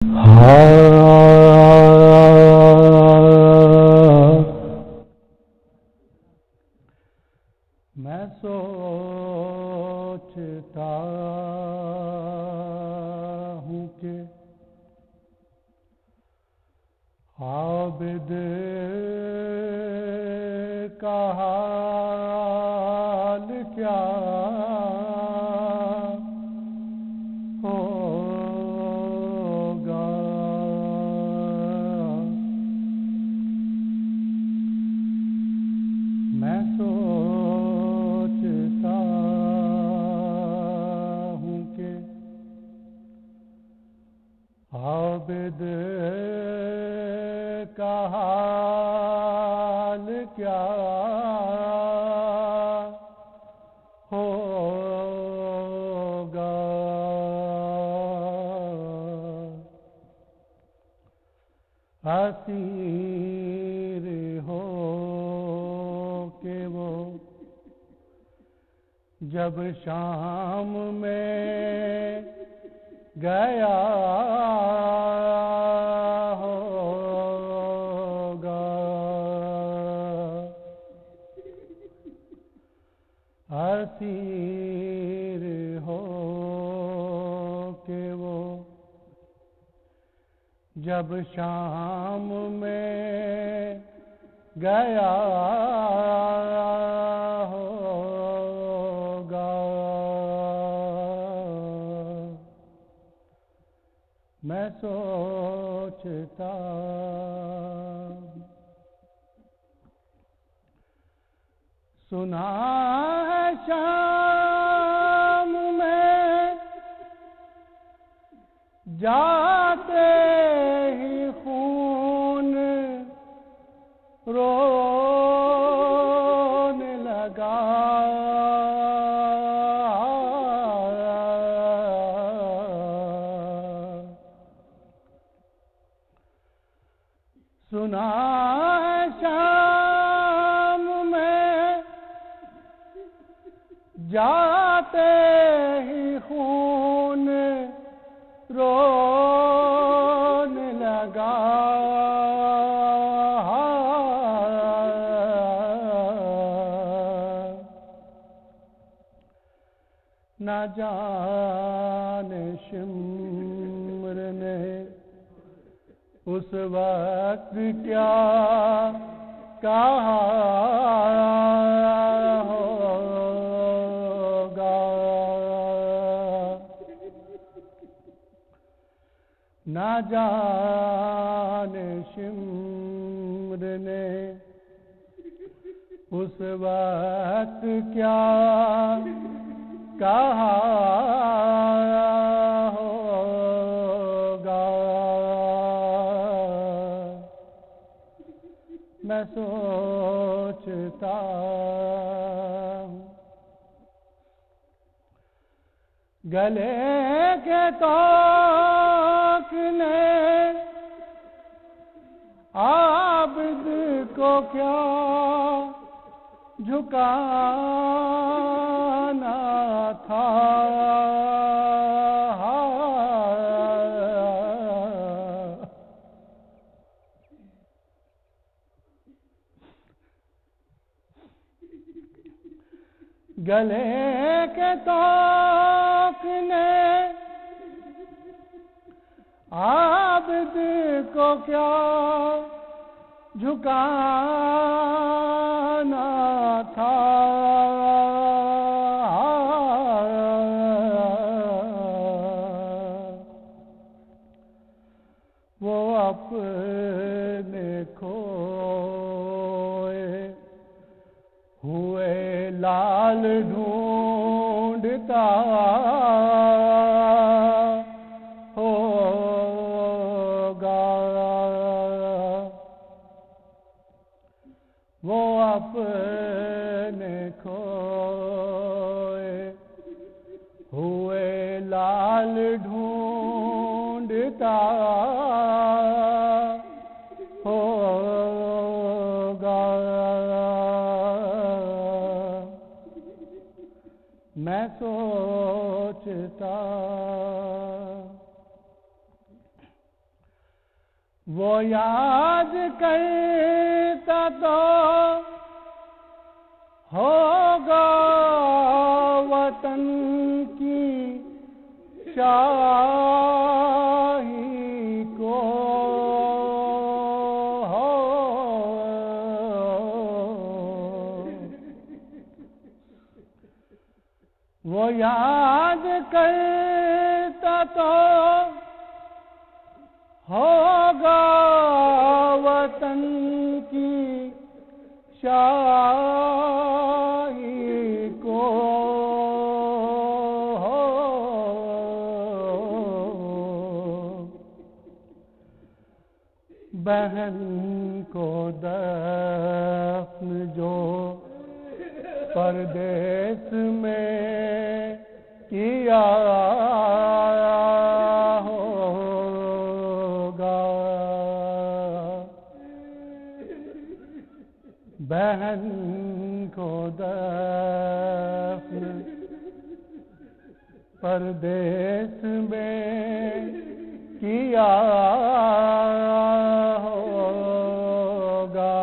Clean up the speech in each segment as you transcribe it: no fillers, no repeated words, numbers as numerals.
میں سوچتا ہوں کہ عابد کا حال کیا ہوگا. میں سوچتا ہوں کہ عابد کا حال کیا ہوگا. اسیر ہو کہ وہ جب شام میں گیا ہوگا. اسیر ہو کہ وہ جب شام میں گیا ہوگا. میں سوچتا سنا ہے شام میں جاتے ہی خون رونے لگا. سنا ہے شام میں جاتے ہی خون رونے لگا. نہ جانے شمر نے اس وقت کیا کہا ہوگا. نہ جانے شمر نے اس وقت کیا کہا ہوگا. میں سوچتا ہوں گلے کے طوق نے عابد کو کیا جھکانا تھا. گلے کے طوق نے عابد کو کیا جھکانا تھا. وہ اپنے کھوئے ہوئے لال ڈھونڈتا ہوگا. وہ اپنے کھوئے ہوئے لال ڈھونڈتا ہوگا. میں میں سوچتا وہ یاد کرتا تو ہوگا وطن کی شاہی کو، وہ یاد کرتا تو ہوگا وطن کی شاہی کو، بہن کو دفن جو پردیس میں کیا ہوگا، بہن کو دفن پردیس میں کیا ہوگا،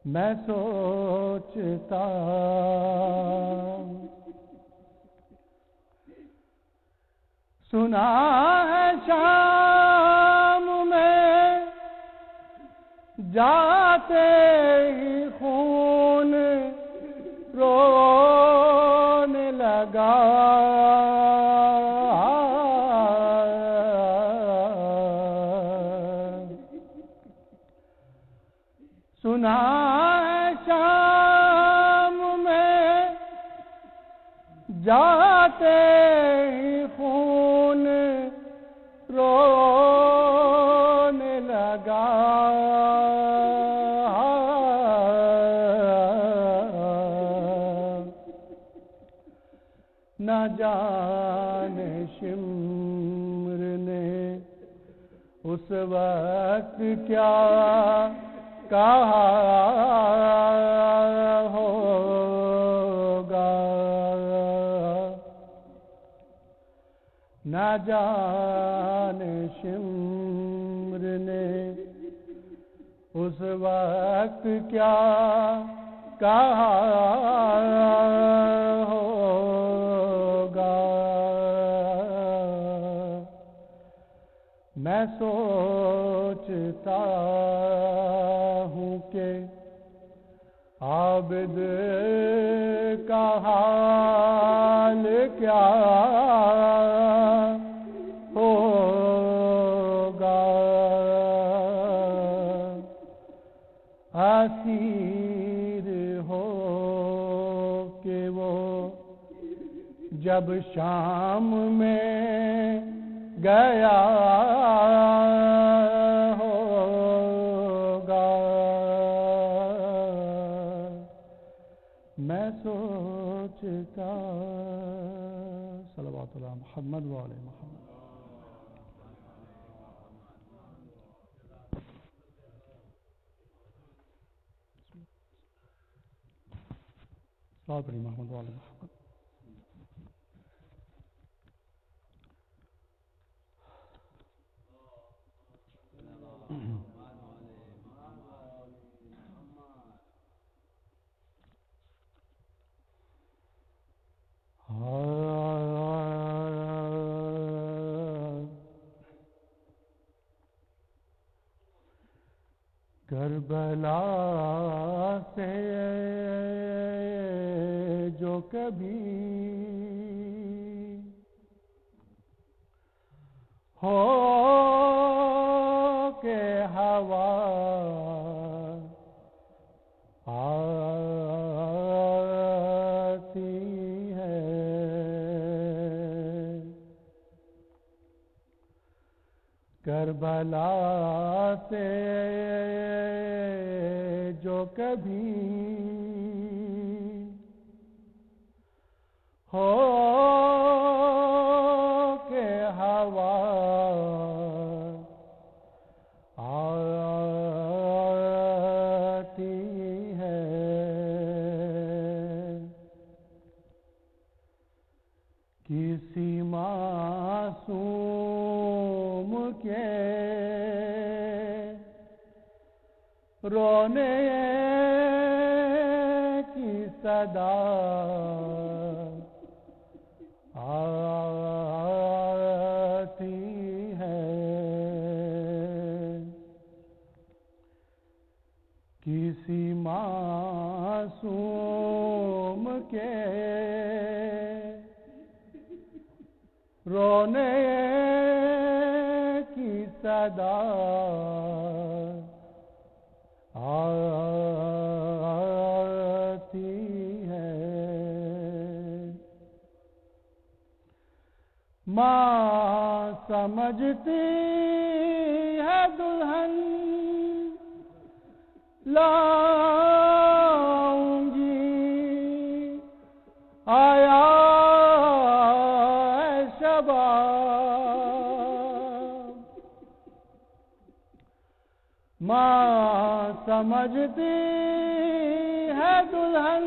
میں سوچتا سنا ہے شام میں جاتے ہی خون رونے لگا، سنا ہے شام میں جاتے ہی خون رونے لگا، نہ جانے شمر نے اس وقت کیا کہا ہوگا، نہ جانے شمر نے اس وقت کیا کہا ہوگا، میں سوچتا ہوں کہ عابد کا حال کیا ہوگا، اسیر ہو کہ وہ جب شام میں گیا ہوگا، میں سوچتا صلوات اللہ محمد وعلی محمد۔ صلوات اللہ محمد وعلی محمد۔ کربلا سے جو کبھی ہو کے ہوا آتی ہے، کربلا سے جو کبھی ہو کے ہوا آتی ہے، کسی معصوم کے رونے کی صدا آتی ہے، کسی معصوم کے رونے کی صدا آتی ہے۔ ماں سمجھتی ہے دلہن لاؤں گی، آیا ہے شباب۔ ماں سمجھتی ہے دلہن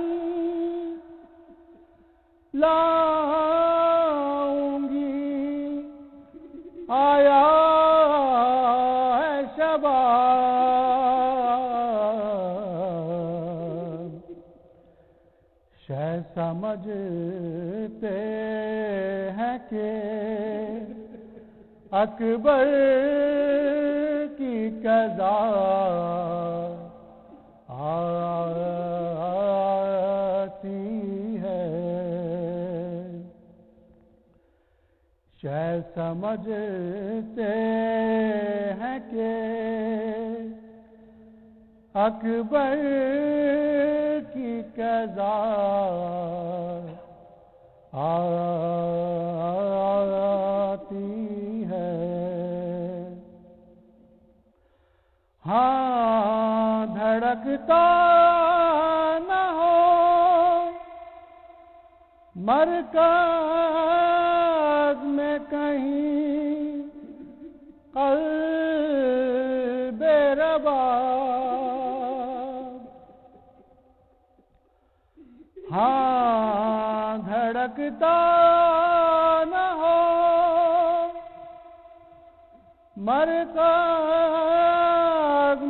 لاؤں گی، آیا ہے شباب۔ شہ سمجھتے ہیں کہ اکبر کی قضا آتی ہے، شہ سمجھتے ہیں کہ اکبر کی قضا آتی ہے۔ ہاں دھڑکتا نہ ہو مرکز میں کہیں قلب رباب، ہاں دھڑکتا نہ ہو مرکز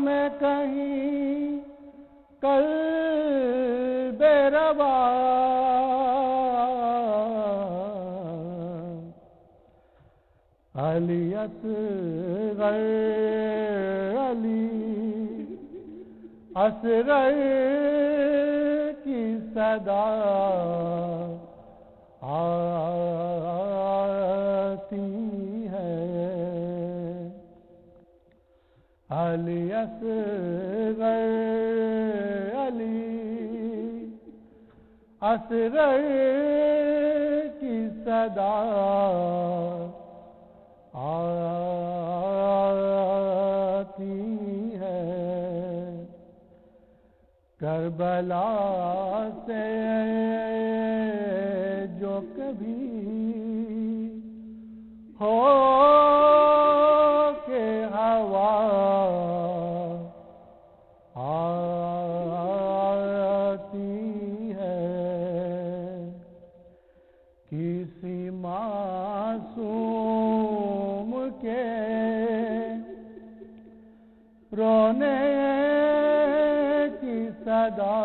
میں کہیں قلب رباب۔ علی اصغر علی اصغر کی صدا آتی ہے، علی اصغر علی اصغر کی صدا آتی ہے۔ کربلا سے جو کبھی ہو کے ہوا آتی ہے، کسی معصوم کے رونے کی صدا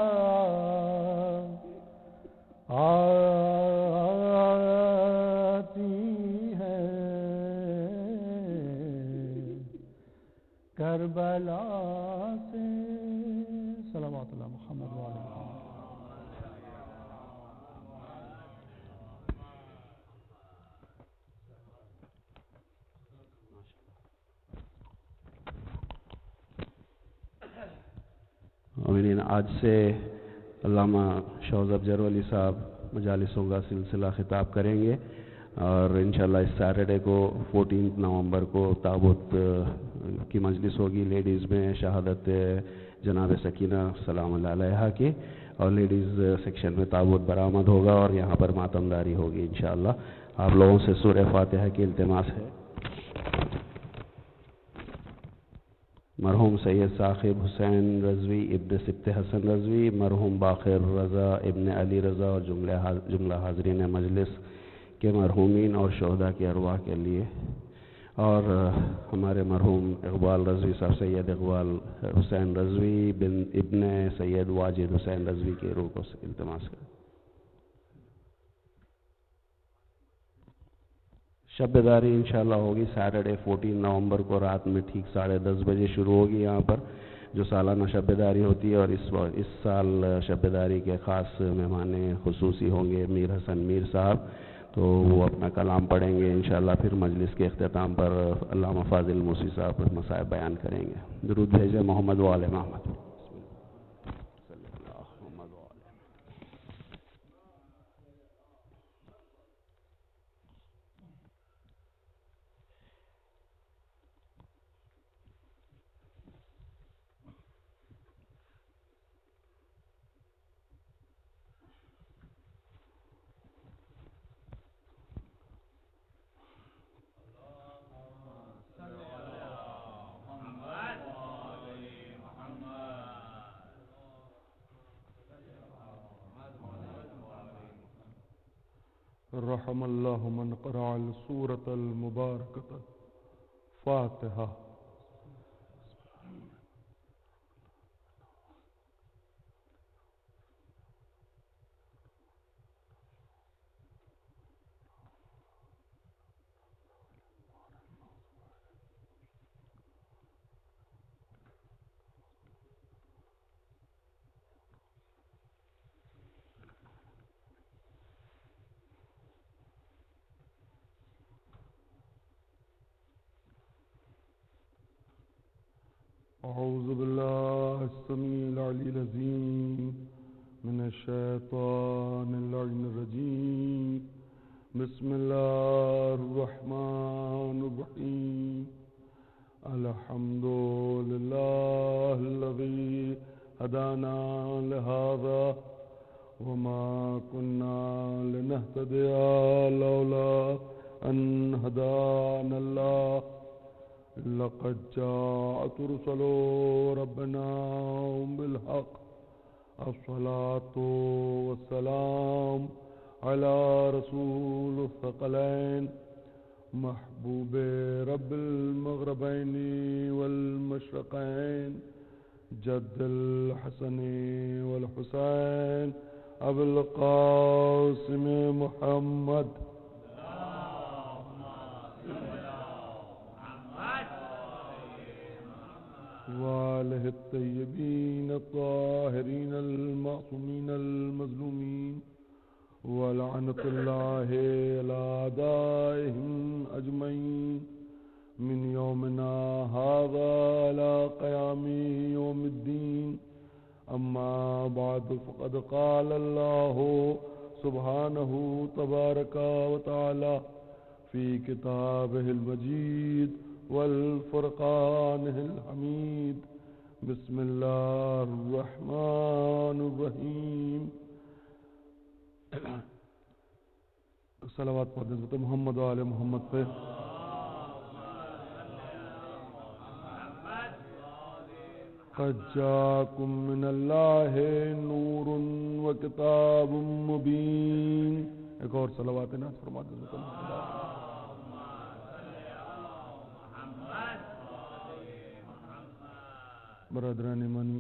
آتی ہے، کربلا سے۔ صلوات اللہ محمد وعلیہ وسلم۔ آمین۔ آج سے علامہ شوز افضل علی صاحب مجالسوں کا سلسلہ خطاب کریں گے، اور انشاءاللہ اس سیٹرڈے کو 14 نومبر کو تابوت کی مجلس ہوگی لیڈیز میں، شہادت جناب سکینہ سلام اللہ علیہا کی، اور لیڈیز سیکشن میں تابوت برآمد ہوگا اور یہاں پر ماتمداری ہوگی انشاءاللہ۔ آپ لوگوں سے سورہ فاتحہ کی التماس ہے۔ مرحوم سید ثاقب حسین رضوی ابن سبت حسن رضوی، مرحوم باقر رضا ابن علی رضا اور جملہ حاضرین مجلس کے مرحومین اور شہداء کی ارواح کے لیے، اور ہمارے مرحوم اقبال رضوی صاحب سید اقبال حسین رضوی بن ابن سید واجد حسین رضوی کے روح کو التماس کریں. شب بیداری انشاءاللہ ہوگی سیٹرڈے 14 نومبر کو رات میں ٹھیک 10:30 بجے شروع ہوگی یہاں پر جو سالانہ شب بیداری ہوتی ہے. اور اس سال شب بیداری کے خاص مہمان خصوصی ہوں گے میر حسن میر صاحب، تو وہ اپنا کلام پڑھیں گے انشاءاللہ. پھر مجلس کے اختتام پر علامہ فاضل موسی صاحب مصائب بیان کریں گے. درود بھیجیں محمد و آل محمد. رحم اللہ من قرأ السورة المبارکة فاتحہ. اعوذ باللہ السمیع العلی العظیم من الشیطان اللعین الرجیم. بسم اللہ الرحمن الرحیم. الحمد للہ الذی ہدانا لہذا وما كنا لنهتدي لولا ان هدانا الله لقد جاءت رسل ربنا بالحق. الصلاة والسلام على رسول الثقلين محبوب رب المغربين والمشرقين جد الحسن والحسين ابو القاسم محمد وآلہ الطیبین الطاہرین المعصومین المظلومین ولعنت اللہ علی اعدائہم اجمعین من یومنا ھذا الى قیام یوم الدین. اما بعد فقد قال اللہ سبحانہ تبارک وتعالی فی کتابہ المجید والفرقان الحمید. بسم اللہ الرحمن الرحیم. صلوات پڑھ حضرت محمد و آل محمد پہ. قد جاءکم من اللہ نور و کتاب مبین. ایک اور صلوات نعت فرما حضرت محمد. برادران ایمانی،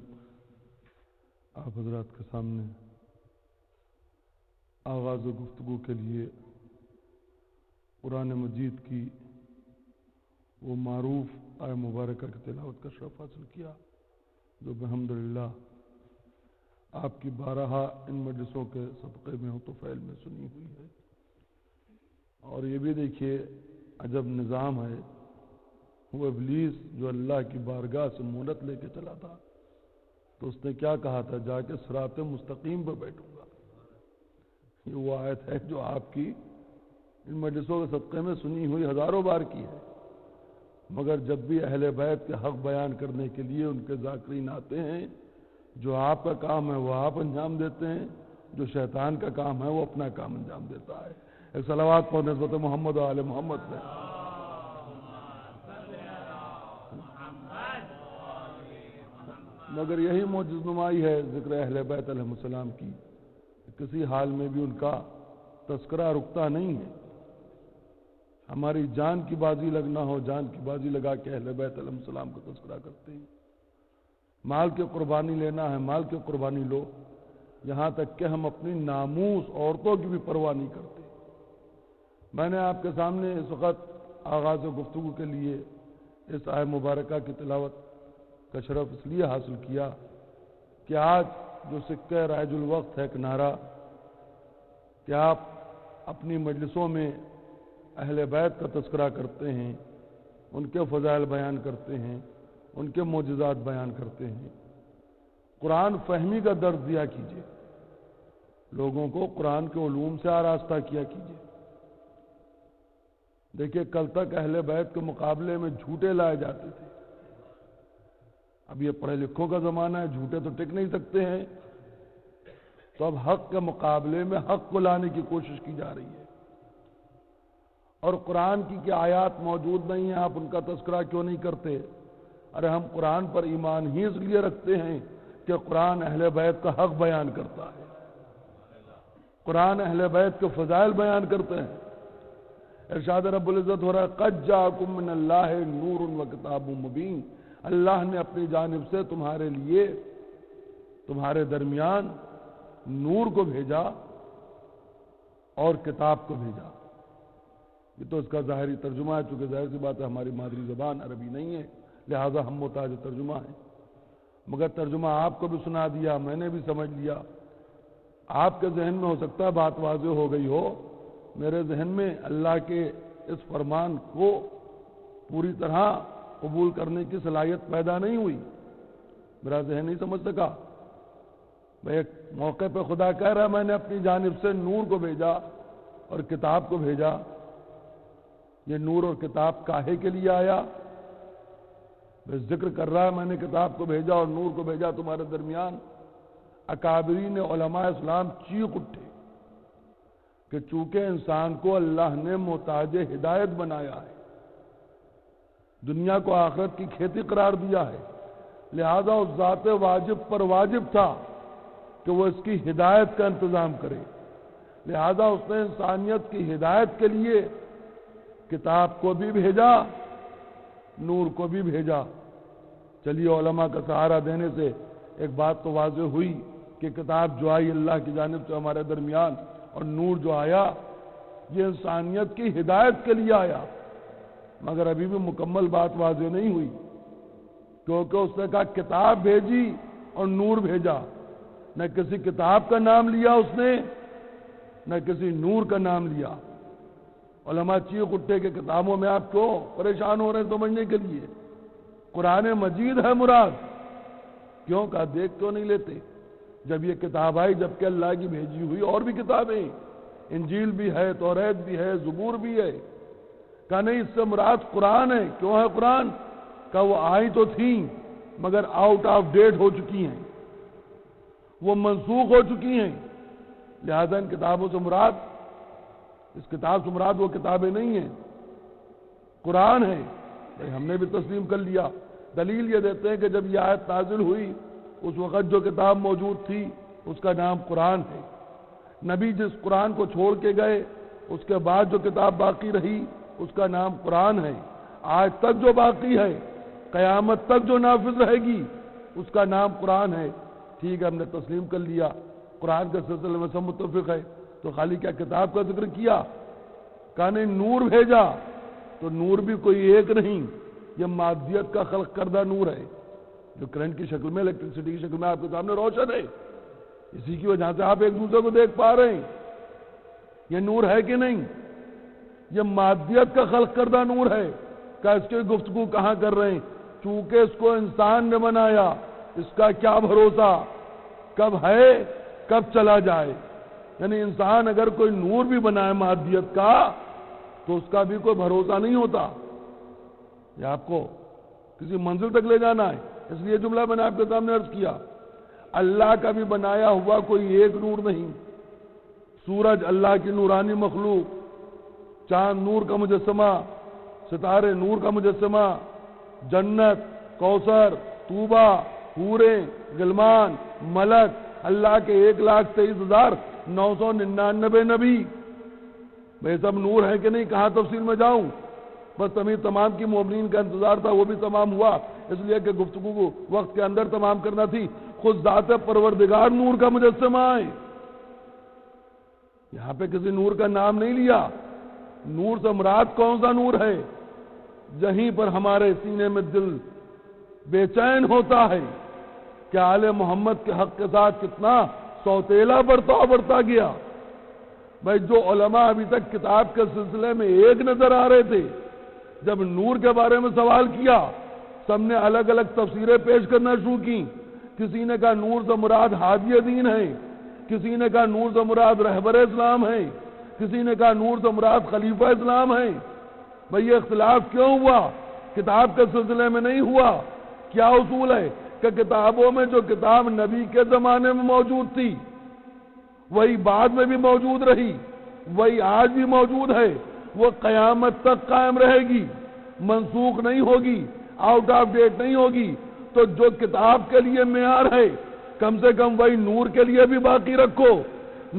آپ حضرات کے سامنے آغاز گفتگو کے لیے قرآن مجید کی وہ معروف آیہ مبارکہ کی تلاوت کا شرف حاصل کیا جو بحمدللہ آپ کی بارہا ان مجلسوں کے صدقے میں ہو تو فعل میں سنی ہوئی ہے. اور یہ بھی دیکھیے عجب نظام ہے، وہ ابلیس جو اللہ کی بارگاہ سے مہلت لے کے چلا تھا تو اس نے کیا کہا تھا، جا کے صراط مستقیم پہ بیٹھوں گا. یہ وہ آیت ہے جو آپ کی ان مجلسوں کے صدقے میں سنی ہوئی ہزاروں بار کی ہے، مگر جب بھی اہل بیت کے حق بیان کرنے کے لیے ان کے ذاکرین آتے ہیں، جو آپ کا کام ہے وہ آپ انجام دیتے ہیں، جو شیطان کا کام ہے وہ اپنا کام انجام دیتا ہے. ایک صلوات پڑھ حضرت محمد و آل محمد پہ. مگر یہی معجز نمائی ہے ذکر اہل بیت علیہ السلام کی، کسی حال میں بھی ان کا تذکرہ رکتا نہیں ہے. ہماری جان کی بازی لگنا ہو، جان کی بازی لگا کے اہل بیت علیہ السلام کا تذکرہ کرتے ہیں۔ مال کی قربانی لینا ہے، مال کی قربانی لو، یہاں تک کہ ہم اپنی ناموس عورتوں کی بھی پرواہ نہیں کرتے۔ میں نے آپ کے سامنے اس وقت آغاز گفتگو کے لیے اس آیت مبارکہ کی تلاوت کا شرف اس لیے حاصل کیا کہ آج جو سکہ رائج الوقت ہے کنارہ، کہ آپ اپنی مجلسوں میں اہل بیت کا تذکرہ کرتے ہیں، ان کے فضائل بیان کرتے ہیں، ان کے معجزات بیان کرتے ہیں۔ قرآن فہمی کا درس دیا کیجئے، لوگوں کو قرآن کے علوم سے آراستہ کیا کیجئے۔ دیکھیے کل تک اہل بیت کے مقابلے میں جھوٹے لائے جاتے تھے، اب یہ پڑھے لکھوں کا زمانہ ہے، جھوٹے تو ٹک نہیں سکتے ہیں، تو اب حق کے مقابلے میں حق کو لانے کی کوشش کی جا رہی ہے۔ اور قرآن کی کیا آیات موجود نہیں ہیں، آپ ان کا تذکرہ کیوں نہیں کرتے؟ ارے ہم قرآن پر ایمان ہی اس لیے رکھتے ہیں کہ قرآن اہل بیت کا حق بیان کرتا ہے، قرآن اہل بیت کے فضائل بیان کرتے ہیں۔ ارشاد رب العزت ہو رہا ہے قد جاءکم من اللہ نور و کتاب مبین، اللہ نے اپنی جانب سے تمہارے لیے تمہارے درمیان نور کو بھیجا اور کتاب کو بھیجا۔ یہ تو اس کا ظاہری ترجمہ ہے، چونکہ ظاہر سی بات ہے ہماری مادری زبان عربی نہیں ہے، لہذا ہم محتاج ترجمہ ہیں، مگر ترجمہ آپ کو بھی سنا دیا، میں نے بھی سمجھ لیا۔ آپ کے ذہن میں ہو سکتا ہے بات واضح ہو گئی ہو، میرے ذہن میں اللہ کے اس فرمان کو پوری طرح قبول کرنے کی صلاحیت پیدا نہیں ہوئی، میرا ذہن نہیں سمجھ سکا۔ میں ایک موقع پہ خدا کہہ رہا ہے میں نے اپنی جانب سے نور کو بھیجا اور کتاب کو بھیجا۔ یہ نور اور کتاب کاہے کے لیے آیا؟ ذکر کر رہا ہے میں نے کتاب کو بھیجا اور نور کو بھیجا تمہارے درمیان۔ اکابرین علماء اسلام چیخ اٹھے کہ چونکہ انسان کو اللہ نے محتاج ہدایت بنایا ہے، دنیا کو آخرت کی کھیتی قرار دیا ہے، لہذا اس ذات واجب پر واجب تھا کہ وہ اس کی ہدایت کا انتظام کرے، لہذا اس نے انسانیت کی ہدایت کے لیے کتاب کو بھی بھیجا، نور کو بھی بھیجا۔ چلیے علماء کا سہارا دینے سے ایک بات تو واضح ہوئی کہ کتاب جو آئی اللہ کی جانب سے ہمارے درمیان اور نور جو آیا یہ انسانیت کی ہدایت کے لیے آیا، مگر ابھی بھی مکمل بات واضح نہیں ہوئی، کیونکہ اس نے کہا کتاب بھیجی اور نور بھیجا، نہ کسی کتاب کا نام لیا اس نے نہ کسی نور کا نام لیا۔ علماء چیخ اٹھے کہ کتابوں میں آپ کیوں پریشان ہو رہے ہیں سمجھنے کے لیے؟ قرآن مجید ہے مراد، کیوں کہا دیکھ کیوں نہیں لیتے؟ جب یہ کتاب آئی جبکہ اللہ کی بھیجی ہوئی اور بھی کتابیں، انجیل بھی ہے، توریت بھی ہے، زبور بھی ہے، کہا نہیں اس سے مراد قرآن ہے۔ کیوں ہے قرآن؟ کہا وہ آئی تو تھیں مگر آؤٹ آف ڈیٹ ہو چکی ہیں، وہ منسوخ ہو چکی ہیں، لہذا ان کتابوں سے مراد، اس کتاب سے مراد وہ کتابیں نہیں ہیں، قرآن ہے۔ ہم نے بھی تسلیم کر لیا۔ دلیل یہ دیتے ہیں کہ جب یہ آیت نازل ہوئی اس وقت جو کتاب موجود تھی اس کا نام قرآن ہے، نبی جس قرآن کو چھوڑ کے گئے اس کے بعد جو کتاب باقی رہی اس کا نام قرآن ہے، آج تک جو باقی ہے قیامت تک جو نافذ رہے گی اس کا نام قرآن ہے۔ ٹھیک ہے ہم نے تسلیم کر لیا، قرآن کے سلسلے میں سب متفق ہے، تو خالی کیا کتاب کا ذکر کیا؟ کہا نہیں نور بھیجا، تو نور بھی کوئی ایک نہیں، یہ مادیت کا خلق کردہ نور ہے جو کرنٹ کی شکل میں، الیکٹرسٹی کی شکل میں آپ کے سامنے روشن ہے، اسی کی وجہ سے آپ ایک دوسرے کو دیکھ پا رہے ہیں۔ یہ نور ہے کہ نہیں؟ یہ مادیت کا خلق کردہ نور ہے۔ کہ اس کی گفتگو کہاں کر رہے ہیں؟ چونکہ اس کو انسان نے بنایا، اس کا کیا بھروسہ کب ہے کب چلا جائے؟ یعنی انسان اگر کوئی نور بھی بنائے مادیت کا تو اس کا بھی کوئی بھروسہ نہیں ہوتا، یہ آپ کو کسی منزل تک لے جانا ہے۔ اس لیے جملہ میں نے آپ کے سامنے عرض کیا، اللہ کا بھی بنایا ہوا کوئی ایک نور نہیں، سورج اللہ کی نورانی مخلوق، چاند نور کا مجسمہ، ستارے نور کا مجسمہ، جنت، کوثر، طوبہ، حوریں، غلمان، ملک، اللہ کے 1,23,999 نبی، بھائی سب نور ہے کہ نہیں، کہاں تفصیل میں جاؤں، بس تمام کی مومنین کا انتظار تھا، وہ بھی تمام ہوا، اس لیے کہ گفتگو کو وقت کے اندر تمام کرنا تھی۔ خود ذات پروردگار نور کا مجسمہ ہے، یہاں پہ کسی نور کا نام نہیں لیا۔ نور سے مراد کون سا نور ہے؟ جہیں پر ہمارے سینے میں دل بے چین ہوتا ہے کہ آل محمد کے حق کے ساتھ کتنا سوتیلا بڑھتا گیا۔ بھائی جو علماء ابھی تک کتاب کے سلسلے میں ایک نظر آ رہے تھے، جب نور کے بارے میں سوال کیا، سب نے الگ الگ تفسیریں پیش کرنا شروع کی۔ کسی نے کہا نور سے مراد ہادی دین ہے، کسی نے کہا نور سے مراد رہبر اسلام ہے، کسی نے کہا نور سے مراد خلیفہ اسلام ہے۔ بھئی یہ اختلاف کیوں ہوا؟ کتاب کے سلسلے میں نہیں ہوا۔ کیا اصول ہے کہ کتابوں میں جو کتاب نبی کے زمانے میں موجود تھی وہی بعد میں بھی موجود رہی، وہی آج بھی موجود ہے، وہ قیامت تک قائم رہے گی، منسوخ نہیں ہوگی، آؤٹ آف ڈیٹ نہیں ہوگی۔ تو جو کتاب کے لیے معیار ہے کم سے کم وہی نور کے لیے بھی باقی رکھو۔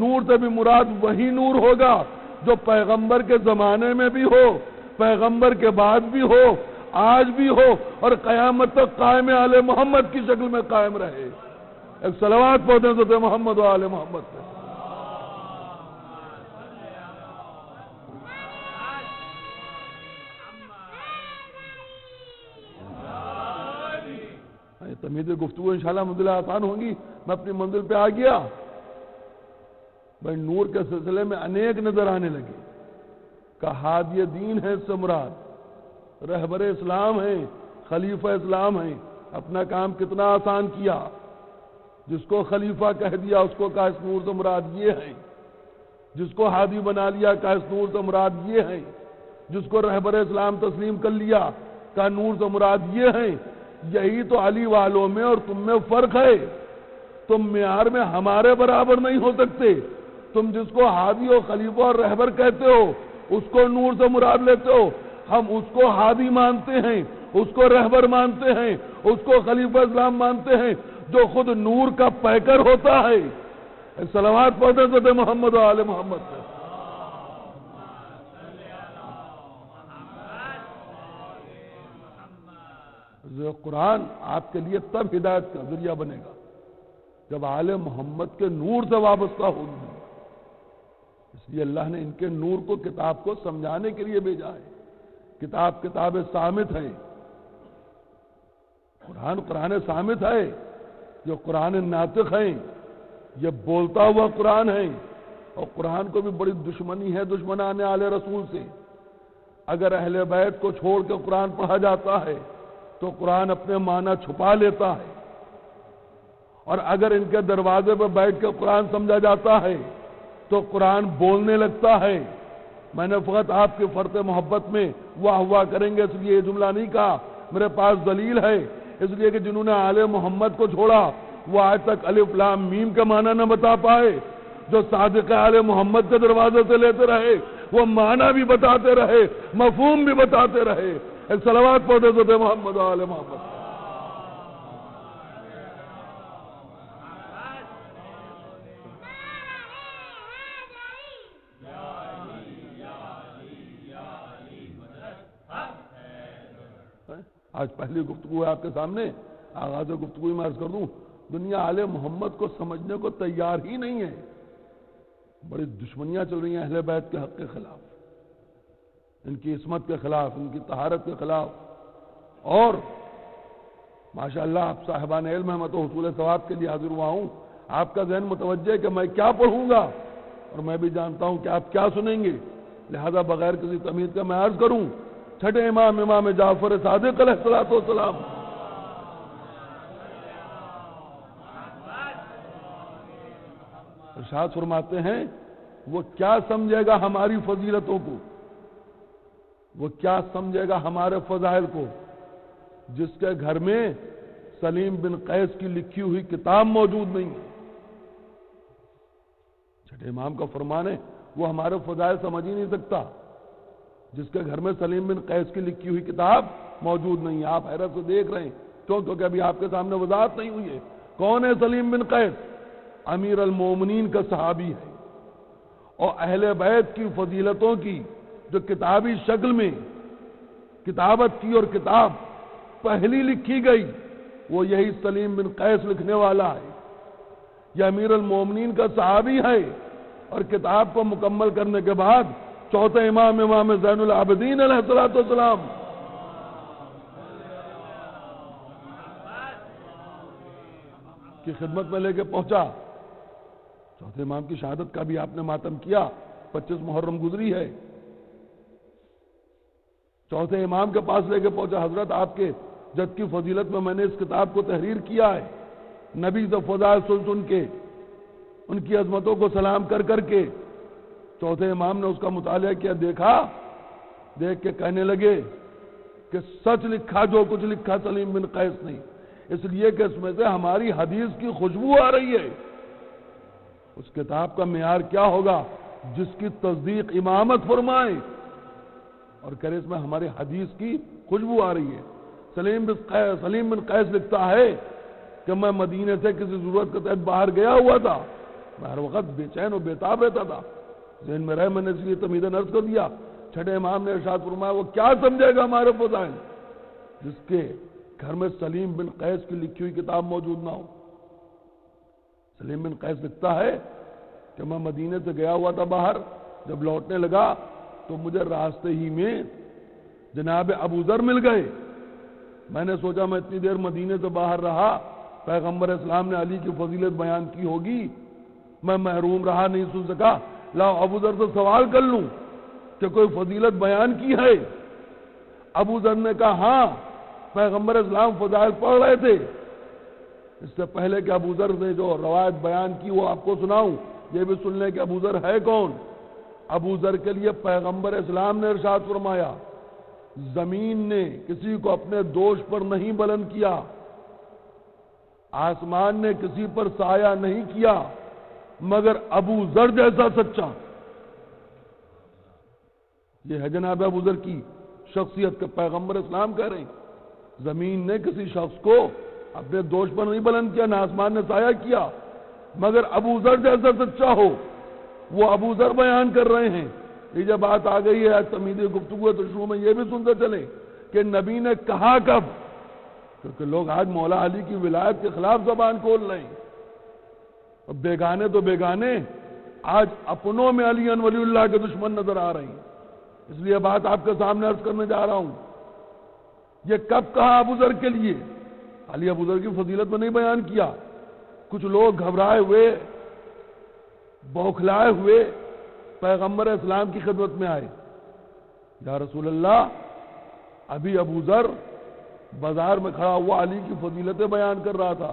نور سے بھی مراد وہی نور ہوگا جو پیغمبر کے زمانے میں بھی ہو، پیغمبر کے بعد بھی ہو، آج بھی ہو، اور قیامت تک قائم آل محمد کی شکل میں قائم رہے۔ ایک صلوات پڑھتے ہیں حضرت محمد و آل محمد پہ۔ تمید گفتگو انشاءاللہ منزلیں آسان ہوں گی، میں اپنی منزل پہ آ گیا۔ بھائی نور کے سلسلے میں انیک نظر آنے لگے کہ ہادی دین ہے، اس سے مراد رہبر اسلام ہے، خلیفہ اسلام ہے۔ اپنا کام کتنا آسان کیا، جس کو خلیفہ کہہ دیا اس کو کہا اس نور سے مراد یہ ہے، جس کو ہادی بنا لیا کہا اس نور سے مراد یہ ہے، جس کو رہبر اسلام تسلیم کر لیا کہا نور سے مراد یہ ہے۔ یہی تو علی والوں میں اور تم میں فرق ہے، تم معیار میں ہمارے برابر نہیں ہو سکتے۔ تم جس کو ہادی و خلیفہ اور رہبر کہتے ہو اس کو نور سے مراد لیتے ہو، ہم اس کو ہادی مانتے ہیں، اس کو رہبر مانتے ہیں، اس کو خلیفہ اسلام مانتے ہیں جو خود نور کا پیکر ہوتا ہے۔ صلوات پڑھتے ہیں محمد و آل محمد سے۔ قرآن آپ کے لیے تب ہدایت کا ذریعہ بنے گا جب آل محمد کے نور سے وابستہ ہوگی۔ اس لیے اللہ نے ان کے نور کو کتاب کو سمجھانے کے لیے بھیجا ہے۔ کتاب صامت ہے، قرآن صامت ہے، جو قرآن ناطق ہے، یہ بولتا ہوا قرآن ہے۔ اور قرآن کو بھی بڑی دشمنی ہے دشمنان آل رسول سے۔ اگر اہل بیت کو چھوڑ کے قرآن پڑھا جاتا ہے تو قرآن اپنے معنی چھپا لیتا ہے، اور اگر ان کے دروازے پر بیٹھ کے قرآن سمجھا جاتا ہے تو قرآن بولنے لگتا ہے۔ میں نے فقط آپ کے فرط محبت میں واہ واہ کریں گے اس لیے یہ جملہ نہیں کہا، میرے پاس دلیل ہے۔ اس لیے کہ جنہوں نے آل محمد کو چھوڑا وہ آج تک الف لام میم کا معنی نہ بتا پائے۔ جو صادق آل محمد کے دروازے سے لیتے رہے وہ معنی بھی بتاتے رہے، مفہوم بھی بتاتے رہے۔ ایک صلوات پڑھتے تھے محمد و آل محمد۔ آج پہلی گفتگو ہے آپ کے سامنے، آغاز گفتگو میں عرض کر دوں، دنیا آل محمد کو سمجھنے کو تیار ہی نہیں ہے۔ بڑی دشمنیاں چل رہی ہیں اہل بیت کے حق کے خلاف، ان کی عصمت کے خلاف، ان کی طہارت کے خلاف۔ اور ماشاءاللہ آپ صاحبان علم ہیں، میں تو حصول ثواب کے لیے حاضر ہوا ہوں۔ آپ کا ذہن متوجہ ہے کہ میں کیا پڑھوں گا، اور میں بھی جانتا ہوں کہ آپ کیا سنیں گے، لہذا بغیر کسی تمہید کا میں عرض کروں، چھٹے امام جعفر صادق علیہ الصلوۃ والسلام ارشاد فرماتے ہیں وہ کیا سمجھے گا ہماری فضیلتوں کو، وہ کیا سمجھے گا ہمارے فضائل کو، جس کے گھر میں سلیم بن قیس کی لکھی ہوئی کتاب موجود نہیں ہے۔ چھٹے امام کا فرمان ہے وہ ہمارے فضائل سمجھ ہی نہیں سکتا جس کے گھر میں سلیم بن قیس کی لکھی ہوئی کتاب موجود نہیں ہے۔ آپ حیرت سے دیکھ رہے ہیں کیوں؟ کیونکہ ابھی آپ کے سامنے وضاحت نہیں ہوئی ہے۔ کون ہے سلیم بن قیس؟ امیر المومنین کا صحابی ہے، اور اہل بیت کی فضیلتوں کی جو کتابی شکل میں کتابت کی اور کتاب پہلی لکھی گئی وہ یہی سلیم بن قیس لکھنے والا ہے. یہ امیر المومنین کا صحابی ہے اور کتاب کو مکمل کرنے کے بعد چوتھے امام زین العابدین علیہ الصلوۃ والسلام کی خدمت میں لے کے پہنچا. چوتھے امام کی شہادت کا بھی آپ نے ماتم کیا, 25 محرم گزری ہے. چوتھے امام کے پاس لے کے پہنچا, حضرت آپ کے جد کی فضیلت میں نے اس کتاب کو تحریر کیا ہے. نبی سے فضائل سن کے ان کی عظمتوں کو سلام کر کر کے چوتھے امام نے اس کا مطالعہ کیا, دیکھ کے کہنے لگے کہ سچ لکھا جو کچھ لکھا سلیم بن قیس نے, اس لیے کہ اس میں سے ہماری حدیث کی خوشبو آ رہی ہے. اس کتاب کا معیار کیا ہوگا جس کی تصدیق امامت فرمائے اور کرے اس میں ہمارے حدیث کی خوشبو آ رہی ہے. سلیم بن قیس لکھتا ہے کہ میں مدینے سے کسی ضرورت کے تحت باہر گیا ہوا تھا, میں ہر وقت بے چین و بےتاب رہتا تھا, ذہن میں رہے میں نے اس لیے تمہیداً عرض کر دیا. چھٹے امام نے ارشاد فرمایا وہ کیا سمجھے گا ہمارے فضائل جس کے گھر میں سلیم بن قیس کی لکھی ہوئی کتاب موجود نہ ہو. سلیم بن قیس لکھتا ہے کہ میں مدینے سے گیا ہوا تھا باہر, جب لوٹنے لگا تو مجھے راستے ہی میں جناب ابو ذر مل گئے. میں نے سوچا میں اتنی دیر مدینے سے باہر رہا, پیغمبر اسلام نے علی کی فضیلت بیان کی ہوگی, میں محروم رہا نہیں سن سکا, لاؤ ابو ذر سے سوال کر لوں کہ کوئی فضیلت بیان کی ہے. ابو ذر نے کہا ہاں, پیغمبر اسلام فضائل پڑھ رہے تھے. اس سے پہلے کہ ابو ذر نے جو روایت بیان کی وہ آپ کو سناؤں, یہ بھی سن لیں کہ ابو ذر ہے کون. ابو ذر کے لیے پیغمبر اسلام نے ارشاد فرمایا زمین نے کسی کو اپنے دوش پر نہیں بلند کیا, آسمان نے کسی پر سایہ نہیں کیا مگر ابو ذر جیسا سچا. یہ ہے جناب ابو ذر کی شخصیت کے پیغمبر اسلام کہہ رہے ہیں زمین نے کسی شخص کو اپنے دوش پر نہیں بلند کیا, نہ آسمان نے سایہ کیا مگر ابو ذر جیسا سچا ہو. وہ ابو ذر بیان کر رہے ہیں. یہ جب بات آ گئی ہے تمیدی گفتگو تو شروع میں یہ بھی سنتے چلے کہ نبی نے کہا کب, کیونکہ لوگ آج مولا علی کی ولایت کے خلاف زبان کھول رہے ہیں. اور بیگانے تو بیگانے آج اپنوں میں علی ولی اللہ کے دشمن نظر آ رہے ہیں. اس لیے بات آپ کے سامنے عرض کرنے جا رہا ہوں. یہ کب کہا ابو ذر کے لیے, علی ابو ذر کی فضیلت میں نہیں بیان کیا. کچھ لوگ گھبرائے ہوئے بوکھلائے ہوئے پیغمبر اسلام کی خدمت میں آئے, یا رسول اللہ ابھی ابو ذر بازار میں کھڑا ہوا علی کی فضیلتیں بیان کر رہا تھا,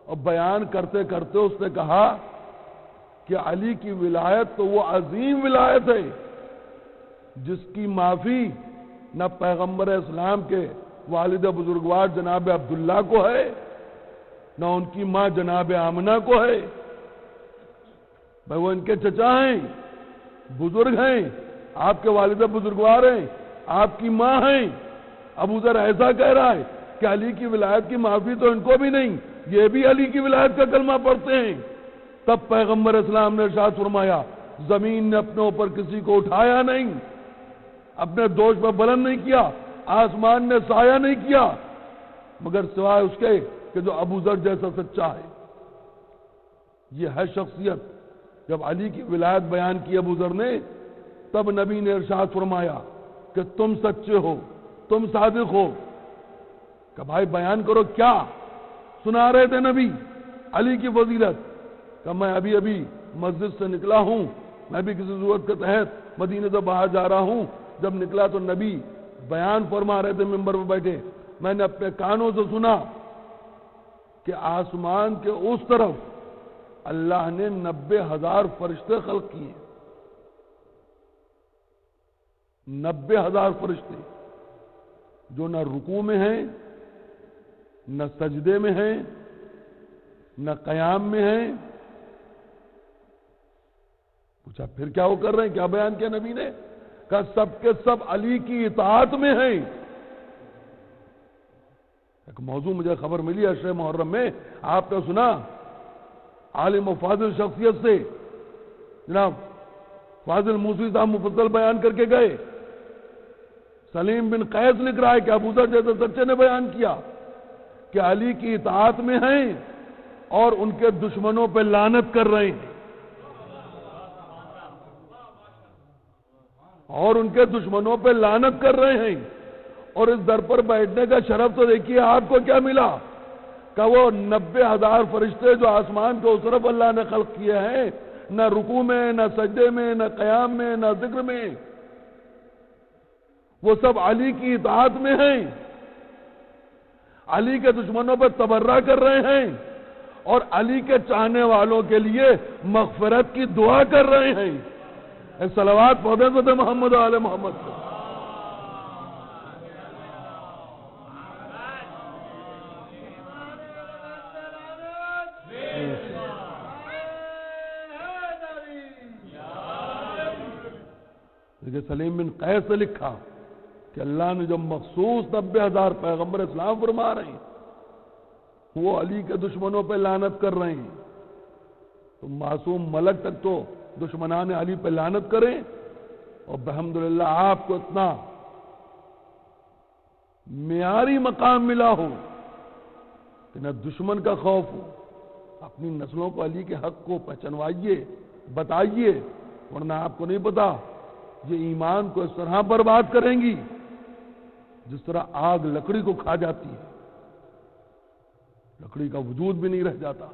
اور بیان کرتے کرتے اس نے کہا کہ علی کی ولایت تو وہ عظیم ولایت ہے جس کی معافی نہ پیغمبر اسلام کے والد بزرگوار جناب عبداللہ کو ہے نہ ان کی ماں جناب آمنہ کو ہے. بھائی وہ ان کے چچا ہیں, بزرگ ہیں, آپ کے والد بزرگوار ہیں, آپ کی ماں ہیں. ابو ذر ایسا کہہ رہا ہے کہ علی کی ولایت کی معافی تو ان کو بھی نہیں, یہ بھی علی کی ولایت کا کلمہ پڑھتے ہیں. تب پیغمبر اسلام نے ارشاد فرمایا زمین نے اپنے اوپر کسی کو اٹھایا نہیں, اپنے دوش پر بلند نہیں کیا, آسمان نے سایہ نہیں کیا مگر سوائے اس کے کہ جو ابو ذر جیسا سچا ہے. یہ ہے شخصیت. جب علی کی ولایت بیان کی ابو ذر نے تب نبی نے ارشاد فرمایا کہ تم سچے ہو, تم صادق ہو. کہ بھائی بیان کرو, کیا سنا رہے تھے نبی علی کی فضیلت. کہ میں ابھی مسجد سے نکلا ہوں, میں بھی کسی ضرورت کے تحت مدینے سے باہر جا رہا ہوں. جب نکلا تو نبی بیان فرما رہے تھے ممبر پر بیٹھے, میں نے اپنے کانوں سے سنا کہ آسمان کے اس طرف اللہ نے 90,000 فرشتے خلق کیے. 90,000 فرشتے جو نہ رکوع میں ہیں, نہ سجدے میں ہیں, نہ قیام میں ہیں. پوچھا پھر کیا وہ کر رہے ہیں, کیا بیان کیا نبی نے؟ کہ سب کے سب علی کی اطاعت میں ہیں. ایک موضوع مجھے خبر ملی عشر محرم میں, آپ نے سنا عالم و فاضل شخصیت سے جناب فاضل موسوی صاحب مفصل بیان کر کے گئے. سلیم بن قیس لکھ رہا ہے کہ ابو ذر جیسے سچے نے بیان کیا کہ علی کی اطاعت میں ہیں اور ان کے دشمنوں پہ لعنت کر رہے ہیں. اور ان کے دشمنوں پہ لعنت کر رہے ہیں. اور اس در پر بیٹھنے کا شرف تو دیکھیے آپ کو کیا ملا کہ وہ 90,000 فرشتے جو آسمان کے اس طرف اللہ نے خلق کیے ہیں، نہ رکوع میں، نہ سجدے میں، نہ قیام میں، نہ ذکر میں، وہ سب علی کی اطاعت میں ہیں، علی کے دشمنوں پر تبرہ کر رہے ہیں اور علی کے چاہنے والوں کے لیے مغفرت کی دعا کر رہے ہیں. صلوات پڑھیں تو محمد و آل محمد کو. سلیم بن قیس نے لکھا کہ اللہ نے جو مخصوص 90,000 پیغمبر اسلام فرما رہے ہیں وہ علی کے دشمنوں پہ لعنت کر رہے ہیں، تو معصوم ملک تک تو دشمنان علی پہ لعنت کریں اور بحمدللہ آپ کو اتنا معیاری مقام ملا ہو کہ نہ دشمن کا خوف ہو. اپنی نسلوں کو علی کے حق کو پہچنوائیے، بتائیے، ورنہ آپ کو نہیں پتا یہ ایمان کو اس طرح برباد کریں گی جس طرح آگ لکڑی کو کھا جاتی ہے، لکڑی کا وجود بھی نہیں رہ جاتا.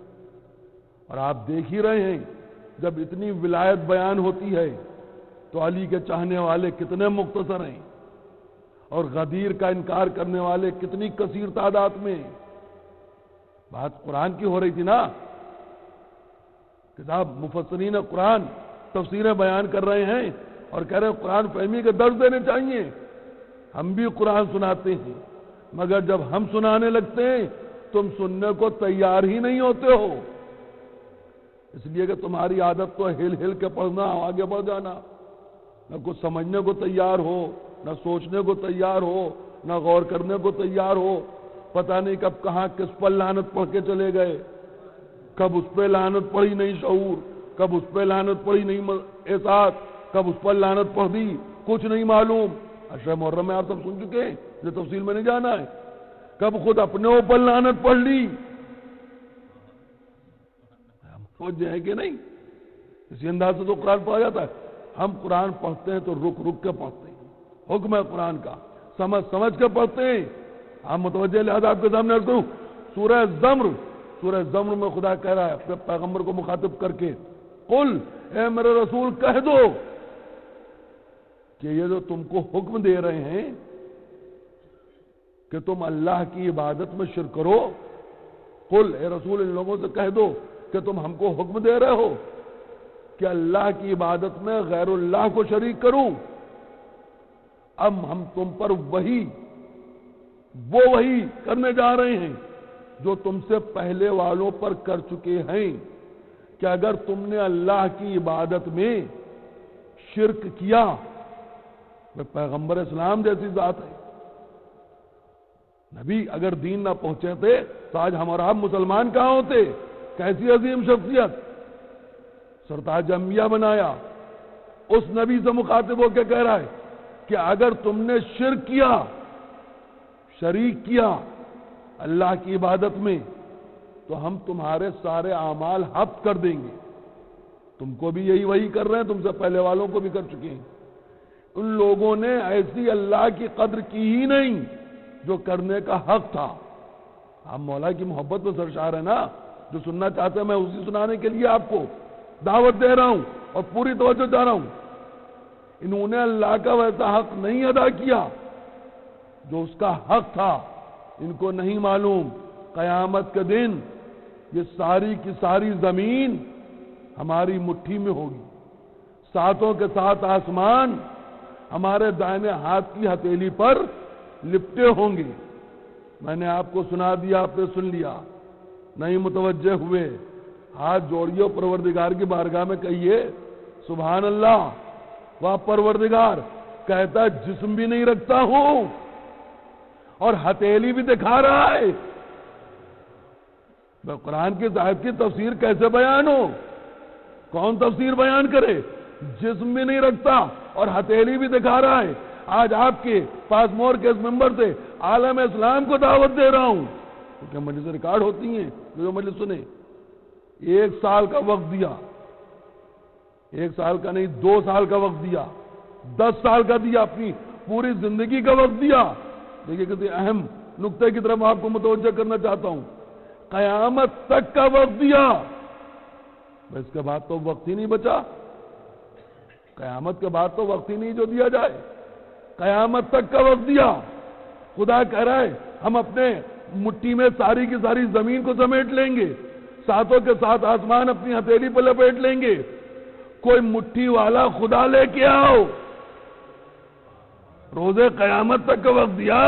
اور آپ دیکھ ہی رہے ہیں جب اتنی ولایت بیان ہوتی ہے تو علی کے چاہنے والے کتنے مختصر ہیں اور غدیر کا انکار کرنے والے کتنی کثیر تعداد میں. بات قرآن کی ہو رہی تھی نا، کتاب مفسرین قرآن تفسیریں بیان کر رہے ہیں اور کہہ رہے ہیں قرآن فہمی کے درس دینے چاہیے. ہم بھی قرآن سناتے ہیں مگر جب ہم سنانے لگتے ہیں تم سننے کو تیار ہی نہیں ہوتے ہو، اس لیے کہ تمہاری عادت تو ہل ہل کے پڑھنا، آگے بڑھ جانا، نہ کچھ سمجھنے کو تیار ہو، نہ سوچنے کو تیار ہو، نہ غور کرنے کو تیار ہو. پتہ نہیں کب کہاں کس پر لعنت پڑھ کے چلے گئے، کب اس پہ لعنت پڑھی نہیں شعور، کب اس پہ لعنت پڑھی نہیں احساس، کب اس پر لعنت پڑھ دی کچھ نہیں معلوم. اشرح محرم میں آپ سب سن چکے ہیں، جو تفصیل میں نہیں جانا ہے. کب خود اپنے اوپر لعنت پڑھ لی، سوچ ہے کہ نہیں؟ اسی انداز سے تو قرآن پڑھا جاتا ہے. ہم قرآن پڑھتے ہیں تو رک رک کے پڑھتے ہیں، حکم ہے قرآن کا، سمجھ سمجھ کے پڑھتے ہیں. آپ متوجہ لہذا آپ کے سامنے عرض کروں سورہ زمر میں خدا کہہ رہا ہے اپنے پیغمبر کو مخاطب کر کے، قل اے میرے رسول کہہ دو کہ یہ جو تم کو حکم دے رہے ہیں کہ تم اللہ کی عبادت میں شرک کرو، قل اے رسول ان لوگوں سے کہہ دو کہ تم ہم کو حکم دے رہے ہو کہ اللہ کی عبادت میں غیر اللہ کو شریک کروں. اب ہم تم پر وہی کرنے جا رہے ہیں جو تم سے پہلے والوں پر کر چکے ہیں کہ اگر تم نے اللہ کی عبادت میں شرک کیا، وہ پیغمبر اسلام جیسی ذات ہے، نبی اگر دین نہ پہنچے تھے تو آج ہم اور آپ مسلمان کہاں ہوتے؟ کیسی عظیم شخصیت، سرتاج انبیاء بنایا. اس نبی سے مخاطب ہو کے کہہ رہا ہے کہ اگر تم نے شرک کیا، شریک کیا اللہ کی عبادت میں، تو ہم تمہارے سارے اعمال حبس کر دیں گے. تم کو بھی وہی کر رہے ہیں، تم سے پہلے والوں کو بھی کر چکے ہیں. ان لوگوں نے ایسی اللہ کی قدر کی ہی نہیں جو کرنے کا حق تھا. ہم مولا کی محبت میں سرشار ہیں نا، جو سننا چاہتے ہیں میں اسی سنانے کے لیے آپ کو دعوت دے رہا ہوں اور پوری توجہ چاہ رہا ہوں. انہوں نے اللہ کا ویسا حق نہیں ادا کیا جو اس کا حق تھا. ان کو نہیں معلوم قیامت کے دن یہ ساری کی ساری زمین ہماری مٹھی میں ہوگی، ساتوں کے ساتھ آسمان ہمارے دائنے ہاتھ کی ہتھیلی پر لپٹے ہوں گے. میں نے آپ کو سنا دیا، آپ نے سن لیا، نہیں متوجہ ہوئے، ہاتھ جوڑیے پروردگار کی بارگاہ میں کہیے سبحان اللہ. واہ پروردگار، کہتا جسم بھی نہیں رکھتا ہوں اور ہتھیلی بھی دکھا رہا ہے. میں قرآن کی آیت کی تفسیر کیسے بیان ہو؟ کون تفسیر بیان کرے؟ جسم بھی نہیں رکھتا اور ہتھیلی بھی دکھا رہا ہے. آج آپ کے پاس مور کے اس ممبر سے عالم اسلام کو دعوت دے رہا ہوں، کیونکہ مجلس ریکارڈ ہوتی ہیں، جو مجلس سنے. 1 سال کا وقت دیا، 1 سال کا نہیں 2 سال کا وقت دیا، 10 سال کا دیا، اپنی پوری زندگی کا وقت دیا. دیکھیے کسی اہم نقطے کی طرف آپ کو متوجہ کرنا چاہتا ہوں. قیامت تک کا وقت دیا، اس کے بعد تو وقت ہی نہیں بچا. قیامت کے بعد تو وقت ہی نہیں جو دیا جائے. قیامت تک کا وقت دیا. خدا کہہ رہا ہے ہم اپنے مٹھی میں ساری کی ساری زمین کو سمیٹ لیں گے، ساتوں کے ساتھ آسمان اپنی ہتھیلی پر لپیٹ لیں گے. کوئی مٹھی والا خدا لے کے آؤ. روزے قیامت تک کا وقت دیا،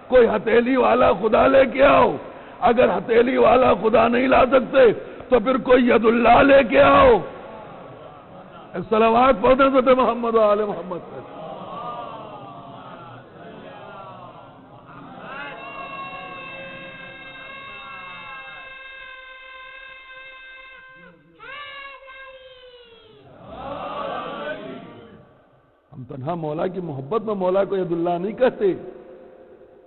کوئی ہتھیلی والا خدا لے کے آؤ. اگر ہتھیلی والا خدا نہیں لا سکتے تو پھر کوئی ید اللہ لے کے آؤ. صلوات پڑھتے حضرت محمد و آل محمد. ہم تنہا مولا کی محبت میں مولا کو ید اللہ نہیں کہتے.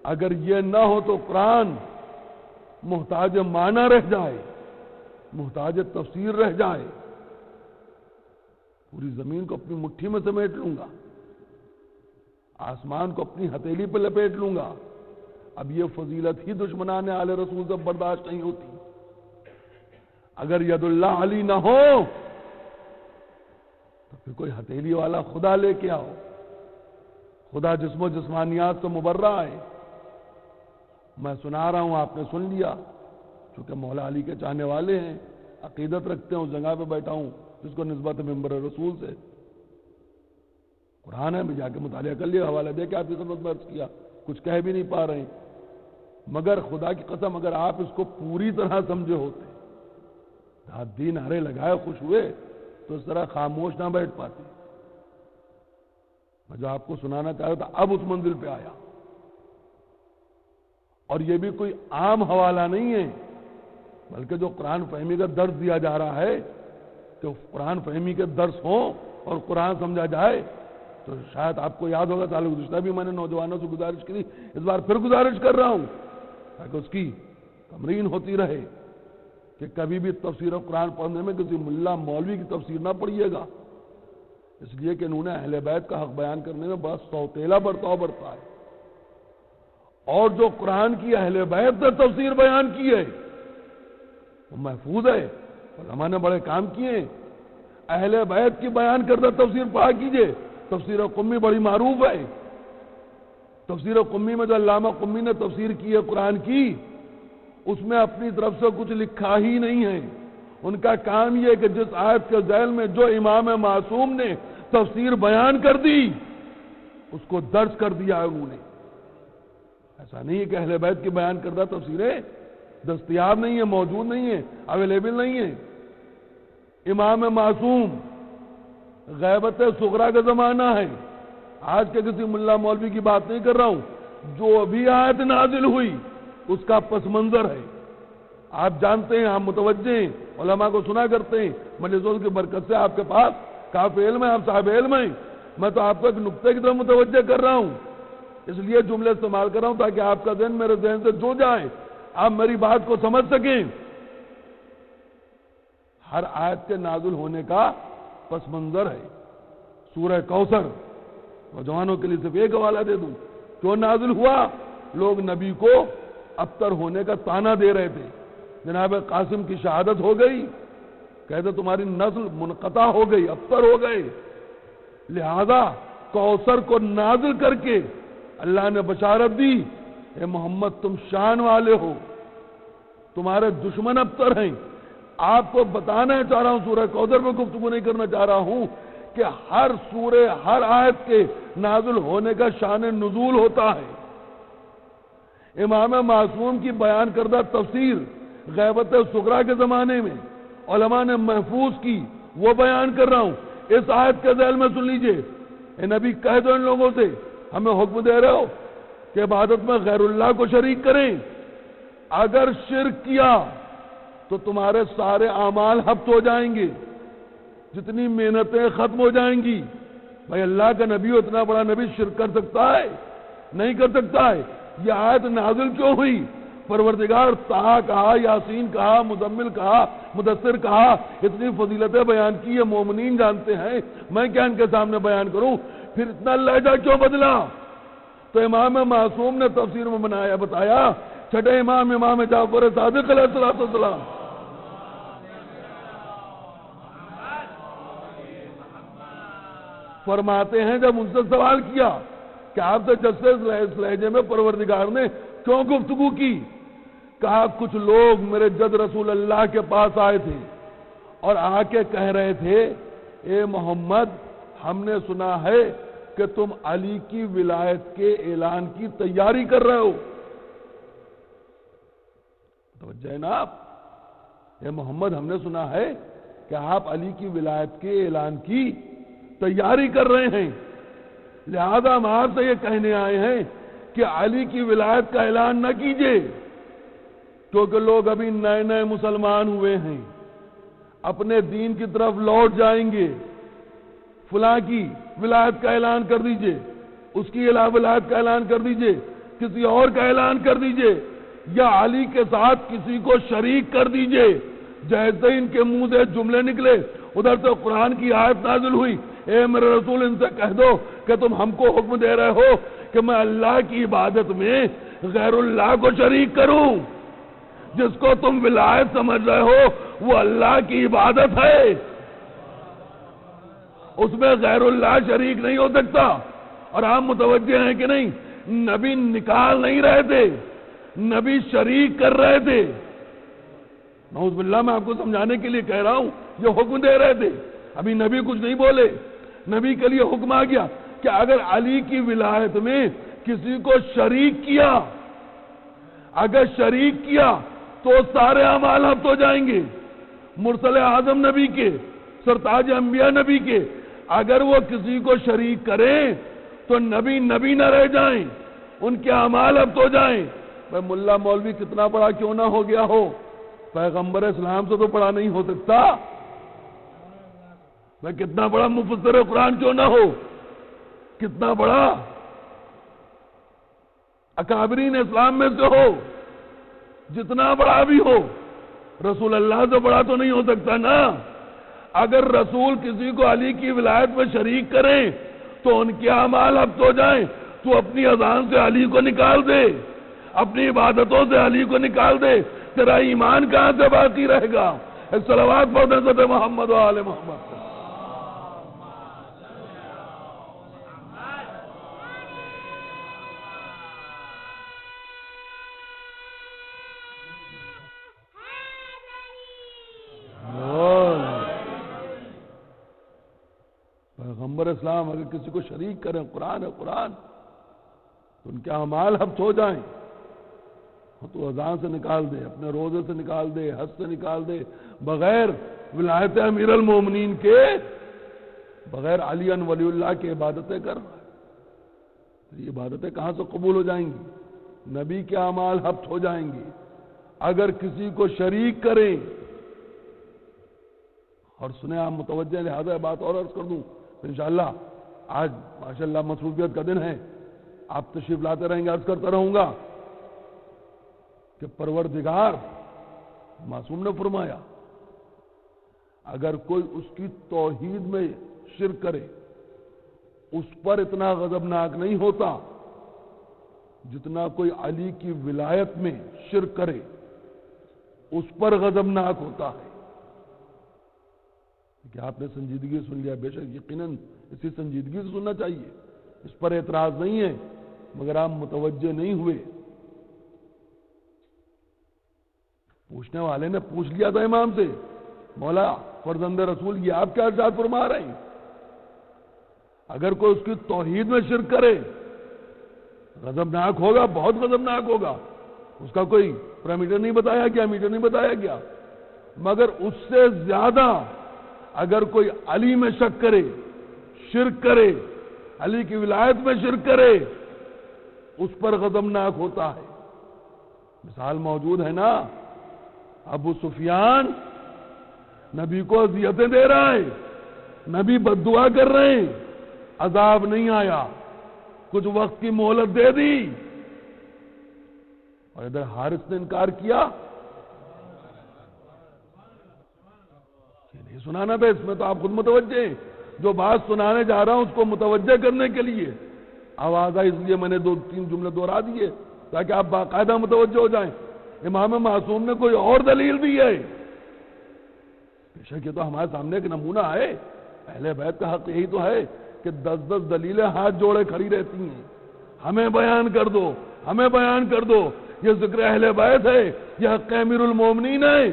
اگر یہ نہ ہو تو قرآن محتاج معنی رہ جائے، محتاج تفسیر رہ جائے. پوری زمین کو اپنی مٹھی میں سمیٹ لوں گا، آسمان کو اپنی ہتھیلی پہ لپیٹ لوں گا. اب یہ فضیلت ہی دشمنان آل رسول سے برداشت نہیں ہوتی. اگر ید اللہ علی نہ ہو تو پھر کوئی ہتھیلی والا خدا لے کے آؤ. خدا جسم و جسمانیات سے مبرہ ہے. میں سنا رہا ہوں، آپ نے سن لیا. چونکہ مولا علی کے چاہنے والے ہیں، عقیدت رکھتے ہیں، اس جگہ پہ بیٹھا ہوں جس کو نسبت ممبر رسول سے. قرآن ہے، میں جا کے مطالعہ کر لیا، حوالہ دے کے آپ کی خدمت میں عرض کیا. کچھ کہہ بھی نہیں پا رہے ہیں، مگر خدا کی قسم اگر آپ اس کو پوری طرح سمجھے ہوتے، رات دن نعرے لگائے خوش ہوئے، تو اس طرح خاموش نہ بیٹھ پاتے. میں جو آپ کو سنانا چاہ رہا تھا اب اس منزل پہ آیا. اور یہ بھی کوئی عام حوالہ نہیں ہے، بلکہ جو قرآن فہمی کا درس دیا جا رہا ہے، کہ قرآن فہمی کے درس ہوں اور قرآن سمجھا جائے. تو شاید آپ کو یاد ہوگا سال گزشتہ بھی میں نے نوجوانوں سے گزارش کی، اس بار پھر گزارش کر رہا ہوں تاکہ اس کی تمرین ہوتی رہے کہ کبھی بھی تفسیر قرآن پڑھنے میں کسی ملا مولوی کی تفسیر نہ پڑھیے گا. اس لیے کہ انہوں نے اہل بیت کا حق بیان کرنے میں بہت سوتیلا برتاؤ برتا ہے. اور جو قرآن کی اہل بیت نے تفسیر بیان کی ہے وہ محفوظ ہے. علماء نے بڑے کام کیے ہیں. اہل بیت کی بیان کردہ تفسیر پڑھا کیجئے. تفسیر قمی بڑی معروف ہے. تفسیر قمی میں جو علامہ قمی نے تفسیر کی ہے قرآن کی، اس میں اپنی طرف سے کچھ لکھا ہی نہیں ہے. ان کا کام یہ کہ جس آیت کے ذیل میں جو امام معصوم نے تفسیر بیان کر دی اس کو درج کر دیا ہے انہوں نے. ایسا نہیں ہے کہ اہل بیت کی بیان کردہ تفسیریں دستیاب نہیں ہیں، موجود نہیں ہیں، اویلیبل نہیں ہیں. امام معصوم غیبت صغرا کا زمانہ ہے. آج کے کسی ملا مولوی کی بات نہیں کر رہا ہوں. جو ابھی آیت نازل ہوئی اس کا پس منظر ہے. آپ جانتے ہیں، آپ متوجہ ہیں، علماء کو سنا کرتے ہیں. مجلسوں کی برکت سے آپ کے پاس کافی علم ہے، آپ صاحب علم ہیں. میں تو آپ کو ایک نقطے کی طرف متوجہ کر رہا ہوں، اس لیے جملے استعمال کر رہا ہوں تاکہ آپ کا ذہن میرے ذہن سے جڑ جائے، آپ میری بات کو سمجھ سکیں. ہر آیت کے نازل ہونے کا پس منظر ہے. سورہ کوثر نوجوانوں کے لیے صرف ایک حوالہ دے دوں. کیوں نازل ہوا؟ لوگ نبی کو ابتر ہونے کا طعنہ دے رہے تھے. جناب قاسم کی شہادت ہو گئی، کہتے تمہاری نسل منقطع ہو گئی، ابتر ہو گئے. لہذا کوثر کو نازل کر کے اللہ نے بشارت دی، اے محمد تم شان والے ہو، تمہارے دشمن ابتر ہیں. آپ کو بتانا چاہ رہا ہوں، سورہ کوثر میں گفتگو نہیں کرنا چاہ رہا ہوں کہ ہر سورہ ہر آیت کے نازل ہونے کا شان نزول ہوتا ہے. امام معصوم کی بیان کردہ تفسیر غیبت صغرا کے زمانے میں علماء نے محفوظ کی، وہ بیان کر رہا ہوں. اس آیت کے ذیل میں سن لیجئے، اے نبی کہہ دو ان لوگوں سے، ہمیں حکم دے رہے ہو کہ عبادت میں غیر اللہ کو شریک کریں. اگر شرک کیا تو تمہارے سارے اعمال حبط ہو جائیں گے. جتنی محنتیں ختم ہو جائیں گی. بھائی اللہ کا نبی ہو، اتنا بڑا نبی شرک کر سکتا ہے؟ نہیں کر سکتا ہے. یہ آیت نازل کیوں ہوئی؟ پروردگار طٰہٰ کہا، یاسین کہا، مزمل کہا، مدثر کہا، اتنی فضیلتیں بیان کی، یہ مومنین جانتے ہیں، میں کیا ان کے سامنے بیان کروں؟ پھر اتنا لہجہ کیوں بدلا؟ تو امام معصوم نے تفسیر میں بتایا، چھٹے امام جعفر صادق علیہ السلام فرماتے ہیں، جب ان سے سوال کیا کہ آپ سے جس لہجے میں پروردگار نے کیوں گفتگو کی؟ کہا کچھ لوگ میرے جد رسول اللہ کے پاس آئے تھے اور آ کے کہہ رہے تھے، اے محمد، ہم نے سنا ہے کہ تم علی کی ولایت کے اعلان کی تیاری کر رہے ہو. توجہ ہے نا آپ؟ اے محمد، ہم نے سنا ہے کہ آپ علی کی ولایت کے اعلان کی تیاری کر رہے ہیں، لہذا ہم آپ سے یہ کہنے آئے ہیں کہ علی کی ولایت کا اعلان نہ کیجیے، کیونکہ لوگ ابھی نئے نئے مسلمان ہوئے ہیں، اپنے دین کی طرف لوٹ جائیں گے. فلاں کی ولایت کا اعلان کر دیجئے، اس کی ولایت کا اعلان کر دیجئے، کسی اور کا اعلان کر دیجئے، یا علی کے ساتھ کسی کو شریک کر دیجئے. جیسے ان کے منہ سے جملے نکلے، ادھر سے قرآن کی آیت نازل ہوئی، اے میرے رسول، ان سے کہہ دو کہ تم ہم کو حکم دے رہے ہو کہ میں اللہ کی عبادت میں غیر اللہ کو شریک کروں. جس کو تم ولایت سمجھ رہے ہو وہ اللہ کی عبادت ہے، اس میں غیر اللہ شریک نہیں ہو سکتا. اور آپ متوجہ ہیں کہ نہیں؟ نبی نکال نہیں رہے تھے، نبی شریک کر رہے تھے. نعوذ باللہ، میں آپ کو سمجھانے کے لیے کہہ رہا ہوں، یہ حکم دے رہے تھے. ابھی نبی کچھ نہیں بولے، نبی کے لیے حکم آ گیا کہ اگر علی کی ولایت میں کسی کو شریک کیا، اگر شریک کیا تو سارے اعمال ہفت ہو جائیں گے. مرسل اعظم نبی کے، سرتاج انبیاء نبی کے، اگر وہ کسی کو شریک کریں تو نبی نہ رہ جائیں، ان کے اعمال ہفت ہو جائیں. بھائی ملا مولوی کتنا بڑا کیوں نہ ہو گیا ہو، پیغمبر اسلام سے تو بڑا نہیں ہو سکتا. بھائی کتنا بڑا مفسر قرآن کیوں نہ ہو، کتنا بڑا اکابرین اسلام میں سے ہو، جتنا بڑا بھی ہو، رسول اللہ سے بڑا تو نہیں ہو سکتا نا. اگر رسول کسی کو علی کی ولایت میں شریک کریں تو ان کے اعمال ہفت ہو جائیں. تو اپنی اذان سے علی کو نکال دے، اپنی عبادتوں سے علی کو نکال دے، تیرا ایمان کہاں سے باقی رہے گا؟ صلوات پڑھنے سے محمد و آل محمد. پیغمبر اسلام اگر کسی کو شریک کریں، قرآن ہے قرآن، تو ان کے اعمال ہفت ہو جائیں. تو اذان سے نکال دے، اپنے روزے سے نکال دے، حج سے نکال دے، بغیر ولایت امیر المومنین کے، بغیر علی ولی اللہ کی عبادتیں کر رہا ہے. یہ عبادتیں کہاں سے قبول ہو جائیں گی؟ نبی کے اعمال ہفت ہو جائیں گے اگر کسی کو شریک کریں. اور سنیں آپ متوجہ، لہذا بات اور عرض کر دوں انشاءاللہ. آج ماشاءاللہ مصروفیت کا دن ہے، آپ تشریف لاتے رہیں گے، عرض کرتا رہوں گا کہ پروردگار معصوم نے فرمایا اگر کوئی اس کی توحید میں شرک کرے اس پر اتنا غضبناک نہیں ہوتا جتنا کوئی علی کی ولایت میں شرک کرے اس پر غضبناک ہوتا ہے. کہ آپ نے سنجیدگی سن لیا، بے شک یقیناً اسی سنجیدگی سے سننا چاہیے، اس پر اعتراض نہیں ہے، مگر آپ متوجہ نہیں ہوئے. پوچھنے والے نے پوچھ لیا تھا امام سے، مولا فرزند رسول یہ آپ کیا ارشاد فرما رہے ہیں؟ اگر کوئی اس کی توحید میں شرک کرے غضبناک ہوگا، بہت غضبناک ہوگا. اس کا کوئی پیرامیٹر نہیں بتایا گیا، میٹر نہیں بتایا گیا، مگر اس سے زیادہ اگر کوئی علی میں شک کرے، شرک کرے، علی کی ولایت میں شرک کرے اس پر غضبناک ہوتا ہے. مثال موجود ہے نا، ابو سفیان نبی کو اذیتیں دے رہا ہے، نبی بد دعا کر رہے ہیں، عذاب نہیں آیا، کچھ وقت کی مہلت دے دی، اور ادھر حارث نے انکار کیا. یہ نہیں سنانا تھا، اس میں تو آپ خود متوجہ ہیں. جو بات سنانے جا رہا ہوں اس کو متوجہ کرنے کے لیے آواز آئی، اس لیے میں نے 2-3 جملے دوہرا دیے تاکہ آپ باقاعدہ متوجہ ہو جائیں. امام معصوم نے کوئی اور دلیل دی ہے، بے شک یہ تو ہمارے سامنے ایک نمونہ ہے. اہل بیت کا حق یہی تو ہے کہ 10 دلیلیں ہاتھ جوڑے کھڑی رہتی ہیں. ہمیں بیان کر دو، ہمیں بیان کر دو. یہ ذکر اہل بیت ہے، یہ حق امیر المومنین ہے.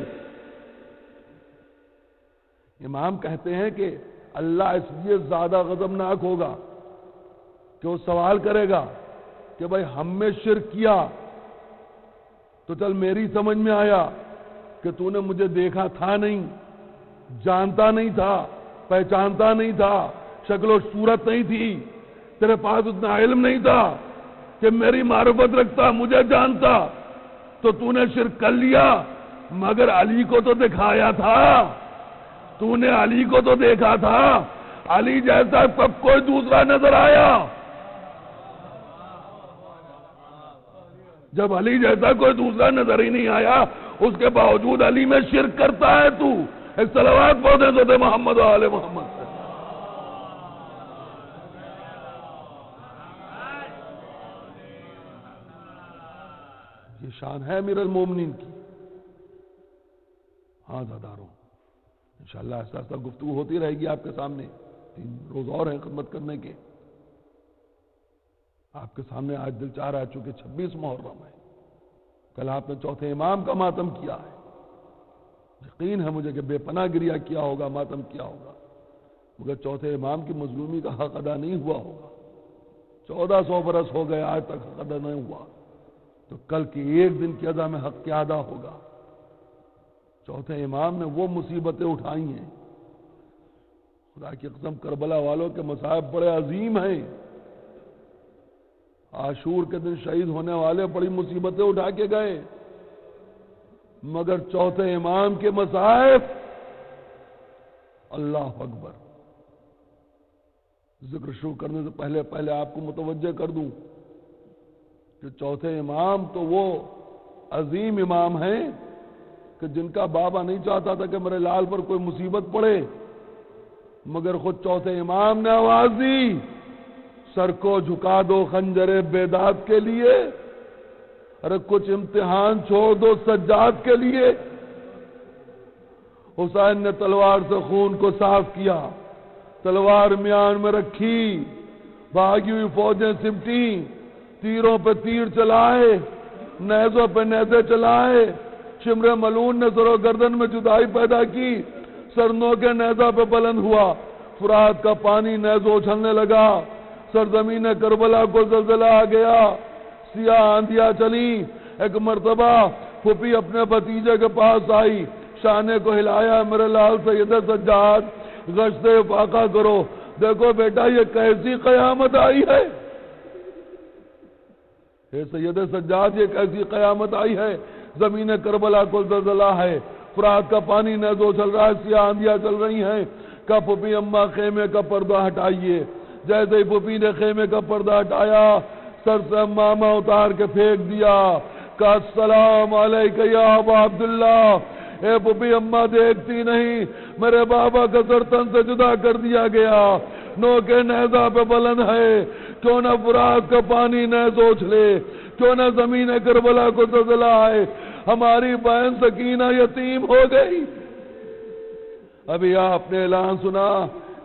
امام کہتے ہیں کہ اللہ اس لیے زیادہ غضبناک ہوگا کہ وہ سوال کرے گا کہ بھائی ہم میں شرک کیا تو چل میری سمجھ میں آیا کہ تو نے مجھے دیکھا تھا نہیں، جانتا نہیں تھا، پہچانتا نہیں تھا، شکل و صورت نہیں تھی، تیرے پاس اتنا علم نہیں تھا کہ میری معرفت رکھتا، مجھے جانتا، تو نے شرک کر لیا. مگر علی کو تو دکھایا تھا، تو نے علی کو تو دیکھا تھا، علی جیسا سب کوئی دوسرا نظر آیا. جب علی جیسا کوئی دوسرا نظر ہی نہیں آیا، اس کے باوجود علی میں شرک کرتا ہے. تو ایک صلوات پڑھیں تو محمد و آل محمد سے. یہ شان ہے امیر المومنین کی. ہاں زاداروں، انشاءاللہ ایسا ایسا گفتگو ہوتی رہے گی آپ کے سامنے. 3 روز اور ہیں خدمت کرنے کے. آپ کے سامنے آج دل چاہ رہا ہے، چونکہ 26 محرم ہے، کل آپ نے چوتھے امام کا ماتم کیا ہے. یقین ہے مجھے کہ بے پناہ گریہ کیا ہوگا، ماتم کیا ہوگا، مگر چوتھے امام کی مظلومی کا حق ادا نہیں ہوا ہوگا. 1400 برس ہو گئے آج تک حق ادا نہیں ہوا، تو کل کی ایک دن کی ادا میں حق کیا ادا ہوگا. چوتھے امام نے وہ مصیبتیں اٹھائی ہیں، خدا کی قسم کربلا والوں کے مصائب بڑے عظیم ہیں. عاشور کے دن شہید ہونے والے بڑی مصیبتیں اٹھا کے گئے، مگر چوتھے امام کے مصائب، اللہ اکبر. ذکر شروع کرنے سے پہلے آپ کو متوجہ کر دوں کہ چوتھے امام تو وہ عظیم امام ہیں کہ جن کا بابا نہیں چاہتا تھا کہ میرے لال پر کوئی مصیبت پڑے، مگر خود چوتھے امام نے آواز دی، سر کو جھکا دو خنجر بیداد کے لیے، ارے کچھ امتحان چھوڑ دو سجاد کے لیے. حسین نے تلوار سے خون کو صاف کیا، تلوار میان میں رکھی، بھاگی ہوئی فوجیں سمٹی، تیروں پہ تیر چلائے، نیزوں پہ نیزے چلائے. شمر ملون نے سر و گردن میں جدائی پیدا کی، سرنوں کے نیزہ پہ بلند ہوا، فرات کا پانی نیزوں اچھلنے لگا، سرزمین کربلا کو زلزلہ آ گیا، سیاہ آندھیاں چلی. ایک مرتبہ پھوپھی اپنے بھتیجے کے پاس آئی، شانے کو ہلایا، میرے لال سید سجاد گشت فاقہ کرو، دیکھو بیٹا یہ کیسی قیامت آئی ہے. اے سید سجاد یہ کیسی قیامت آئی ہے، زمین کربلا کو زلزلہ ہے، فرات کا پانی نیزوں چل رہا ہے، سیاہ آندھیاں چل رہی ہیں. کہ پھوپھی اماں خیمے کا پردہ ہٹائیے. جیسے ہی پھوپھی نے خیمے کا پردہ ہٹایا، سر سے امامہ اتار کے پھینک دیا. کہا السلام علیکہ یا ابا عبداللہ. اے پھوپھی اماں دیکھتی نہیں، میرے بابا کا سر تن سے جدا کر دیا گیا، نو کے نیزہ پہ بلند ہے، کیوں نہ فرات کا پانی نیزوں اچھلے، کیوں نہ زمین کربلا کو زلزلہ آئے. ہماری بہن سکینہ یتیم ہو گئی. ابھی آپ نے اعلان سنا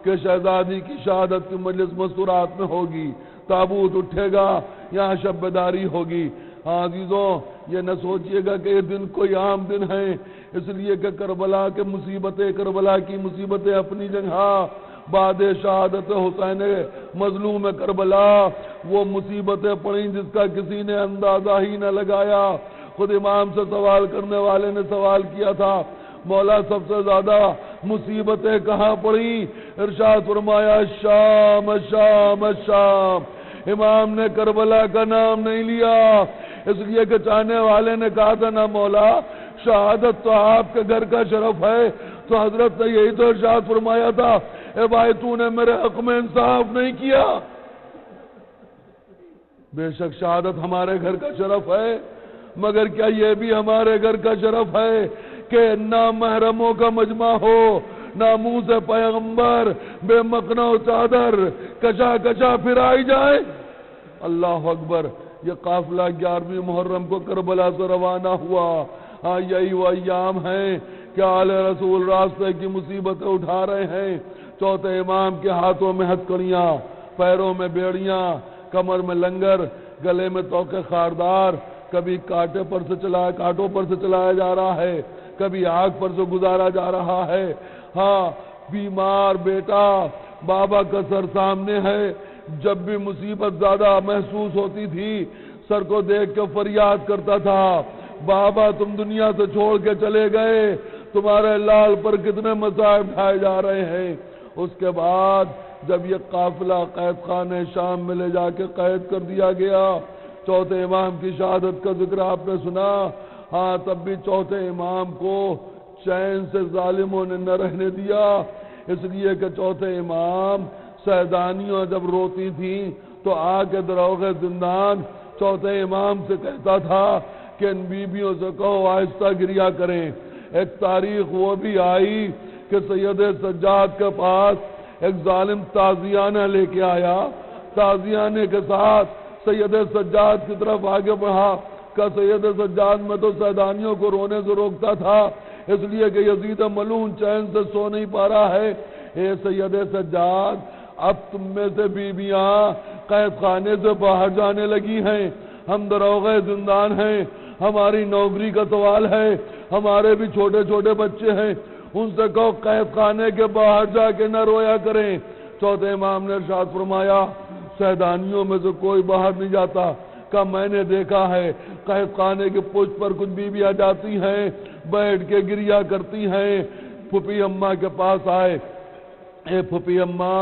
کہ شہزادی کی شہادت کی مجلس مستورات میں ہوگی، تابوت اٹھے گا، یہاں شب بیداری ہوگی. ہاں عزیزوں، یہ نہ سوچئے گا کہ یہ دن کوئی عام دن ہے، اس لیے کہ کربلا کے مصیبتیں، کربلا کی مصیبتیں اپنی جگہ، بعد شہادت حسین مظلوم کربلا وہ مصیبتیں پڑیں جس کا کسی نے اندازہ ہی نہ لگایا. خود امام سے سوال کرنے والے نے سوال کیا تھا، مولا سب سے زیادہ مصیبتیں کہاں پڑیں؟ ارشاد فرمایا شام شام شام. امام نے کربلا کا نام نہیں لیا، اس لیے کہ چاہنے والے نے کہا تھا نا مولا شہادت تو آپ کے گھر کا شرف ہے، تو حضرت نے یہی تو ارشاد فرمایا تھا اے بھائی تو نے میرے حق میں انصاف نہیں کیا. بے شک شہادت ہمارے گھر کا شرف ہے، مگر کیا یہ بھی ہمارے گھر کا شرف ہے کہ نہ محرموں کا مجمع ہو، ناموس پیغمبر بے مقنا و چادر کچا کچا پھرائی جائے؟ اللہ اکبر. یہ قافلہ 11ویں محرم کو کربلا سے روانہ ہوا. ہاں یہی وہ ایام ہیں کہ آل رسول راستے کی مصیبتیں اٹھا رہے ہیں. چوتھے امام کے ہاتھوں میں ہتھکڑیاں، پیروں میں بیڑیاں، کمر میں لنگر، گلے میں توقے خاردار. کبھی کانٹوں پر سے چلایا جا رہا ہے، کبھی آگ پر سے گزارا جا رہا ہے. ہاں بیمار بیٹا، بابا کا سر سامنے ہے. جب بھی مصیبت زیادہ محسوس ہوتی تھی سر کو دیکھ کے فریاد کرتا تھا، بابا تم دنیا سے چھوڑ کے چلے گئے، تمہارے لال پر کتنے مصائب اٹھائے جا رہے ہیں. اس کے بعد جب یہ قافلہ قید خانے شام میں لے جا کے قید کر دیا گیا، چوتھے امام کی شہادت کا ذکر آپ نے سنا. ہاں تب بھی چوتھے امام کو چین سے ظالموں نے نہ رہنے دیا، اس لیے کہ چوتھے امام سیدانیوں جب روتی تھیں تو آ کے دروغ زندان چوتھے امام سے کہتا تھا کہ ان بیبیوں سے کہو آہستہ گریا کریں. ایک تاریخ وہ بھی آئی کہ سید سجاد کے پاس ایک ظالم تازیانہ لے کے آیا. تازیانے کے ساتھ سید سجاد کی طرف آگے بڑھا کہ سید سجاد میں تو سیدانیوں کو رونے سے روکتا تھا اس لیے کہ یزید ملعون چین سے سو نہیں پا رہا ہے. اے سید سجاد، اب تم میں سے بیویاں قید خانے سے باہر جانے لگی ہیں، ہم دروغ زندان ہیں، ہماری نوکری کا سوال ہے، ہمارے بھی چھوٹے چھوٹے بچے ہیں، ان سے کہو قید خانے کے باہر جا کے نہ رویا کریں. چوتھے امام نے ارشاد فرمایا سیدانیوں میں سے کوئی باہر نہیں جاتا. کہ میں نے دیکھا ہے قید خانے کے پشت پر کچھ بیویاں جاتی ہیں، بیٹھ کے گریا کرتی ہیں. پھپھی اماں کے پاس آئے، اے پھپھی اماں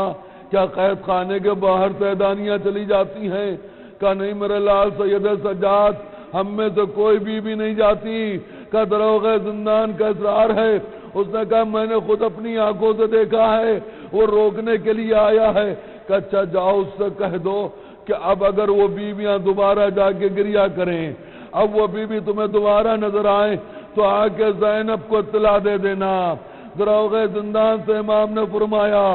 کیا قید خانے کے باہر سیدانیاں چلی جاتی ہیں؟ کہا نہیں میرے لال سید سجاد، ہم میں سے کوئی بیوی نہیں جاتی. کا دروغ زندان کا اصرار ہے. اس نے کہا میں نے خود اپنی آنکھوں سے دیکھا ہے، وہ روکنے کے لیے آیا ہے. کہ اچھا جاؤ اس سے کہہ دو کہ اب اگر وہ بیویاں دوبارہ جا کے گریا کریں، اب وہ بیوی تمہیں دوبارہ نظر آئے تو آ کے زینب کو اطلاع دے دینا. دروغ زندان سے امام نے فرمایا.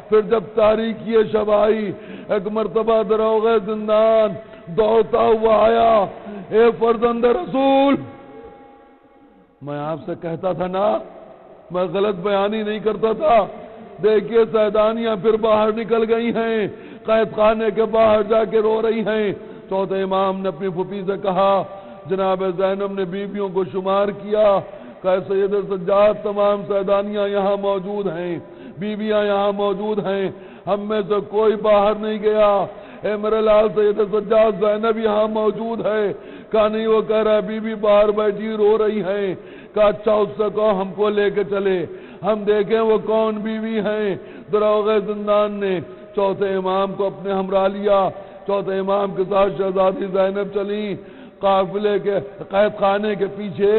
پھر جب تاریکی شب آئی، ایک مرتبہ دروغ زندان دوڑتا ہوا آیا. اے فرزند رسول، میں آپ سے کہتا تھا نا، میں غلط بیانی نہیں کرتا تھا. دیکھیے سیدانیاں پھر باہر نکل گئی ہیں، قید خانے کے باہر جا کے رو رہی ہیں. چوتھے امام نے اپنی پھوپھی سے کہا، جناب زینب نے بیویوں کو شمار کیا کہ سید سجاد تمام سیدانیاں یہاں موجود ہیں، بیویاں یہاں موجود ہیں، ہم میں سے کوئی باہر نہیں گیا. اے میرے لال سید سجاد زینب یہاں موجود ہے. کہا نہیں، وہ کہہ رہا ہے بیوی باہر بیٹھی رو رہی ہیں. کہا اچھا اس سے کہو ہم کو لے کے چلے، ہم دیکھیں وہ کون بیوی ہیں. دروغ زندان نے چوتھے امام کو اپنے ہمراہ لیا. چوتھے امام کے ساتھ شہزادی زینب چلی. قافلے کے قید خانے کے پیچھے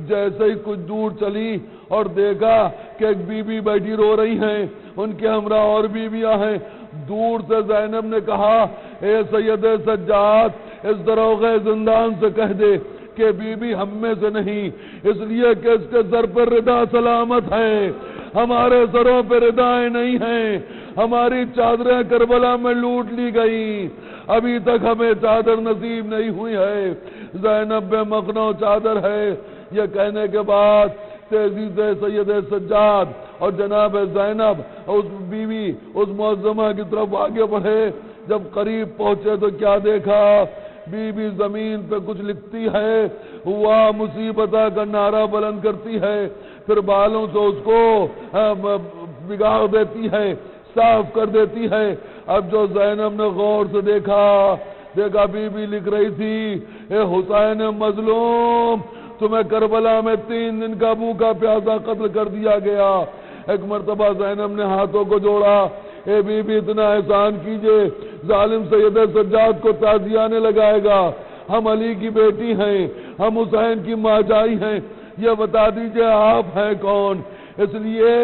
جیسے ہی کچھ دور چلی اور دیکھا کہ ایک بیوی بیٹھی رو رہی ہیں، ان کے ہمراہ اور بیویاں ہیں. دور سے زینب نے کہا اے سید سجاد، اس دروغ زندان سے کہہ دے کہ بیوی ہم میں سے نہیں، اس لیے کہ اس کے سر پر ردا سلامت ہے، ہمارے سروں پہ ردائیں نہیں ہیں. ہماری چادریں کربلا میں لوٹ لی گئی، ابھی تک ہمیں چادر نصیب نہیں ہوئی ہے. زینب بے مخنو چادر ہے. یہ کہنے کے بعد تیزی سے سید سجاد اور جناب زینب اس بیوی اس معظمہ کی طرف آگے بڑھے. جب قریب پہنچے تو کیا دیکھا، بیوی زمین پہ کچھ لکھتی ہے، ہوا مصیبتہ کا نعرہ بلند کرتی ہے، پھر بالوں سے اس کو بگاڑ دیتی ہے، صاف کر دیتی ہے. اب جو زینب نے غور سے دیکھا بیوی لکھ رہی تھی، اے حسین مظلوم، تمہیں کربلا میں 3 دن کا بھوکا پیاسا قتل کر دیا گیا. ایک مرتبہ زینب نے ہاتھوں کو جوڑا، اے بی بی اتنا احسان کیجئے، ظالم سید سجاد کو تعزیانے لگائے گا، ہم علی کی بیٹی ہیں، ہم حسین کی ماجائی ہیں، یہ بتا دیجئے آپ ہیں کون، اس لیے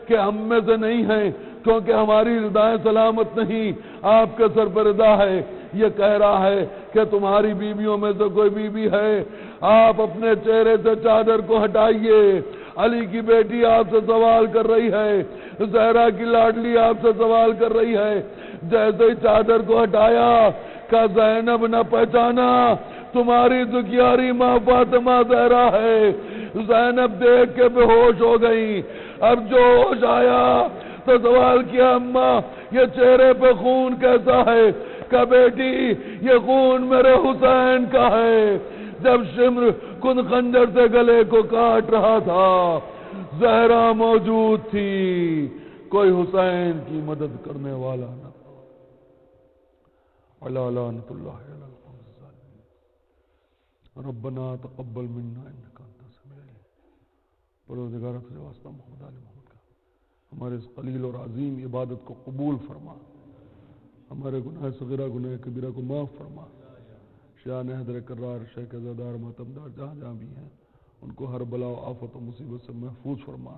کہ ہم میں سے نہیں ہیں. کیونکہ ہماری ردائیں سلامت نہیں، آپ کے سر پر ردا ہے۔ یہ کہہ رہا ہے کہ تمہاری بیویوں میں سے کوئی بیوی ہے، آپ اپنے چہرے سے چادر کو ہٹائیے۔ علی کی بیٹی آپ سے سوال کر رہی ہے، زہرا کی لاڈلی آپ سے سوال کر رہی ہے۔ جیسے ہی چادر کو ہٹایا کہ زینب نہ پہچانا تمہاری دکھیاری ماں فاطمہ زہرا ہے۔ زینب دیکھ کے بے ہوش ہو گئی۔ اب جو ہوش آیا تو سوال کیا، اماں یہ چہرے پہ خون کیسا ہے؟ کہ بیٹی یہ خون میرے حسین کا ہے۔ جب شمر کن خنجر سے گلے کو کاٹ رہا تھا زہرا موجود تھی، کوئی حسین کی مدد کرنے والا نہ تھا۔ علی لعنت اللہ علی القوم الظالمین۔ ربنا تقبل منا انک انت السمیع العلیم۔ پروردگار سے واسطہ محمد علی محمد کا ہمارے اس قلیل اور عظیم عبادت کو قبول فرما، ہمارے گناہ صغیرہ گناہ کبیرہ کو معاف فرما۔ شیعان حیدر کرار، شیخ عزادار، ماتمدار جہاں جہاں بھی ہیں ان کو ہر بلا و آفت و مصیبت سے محفوظ فرما۔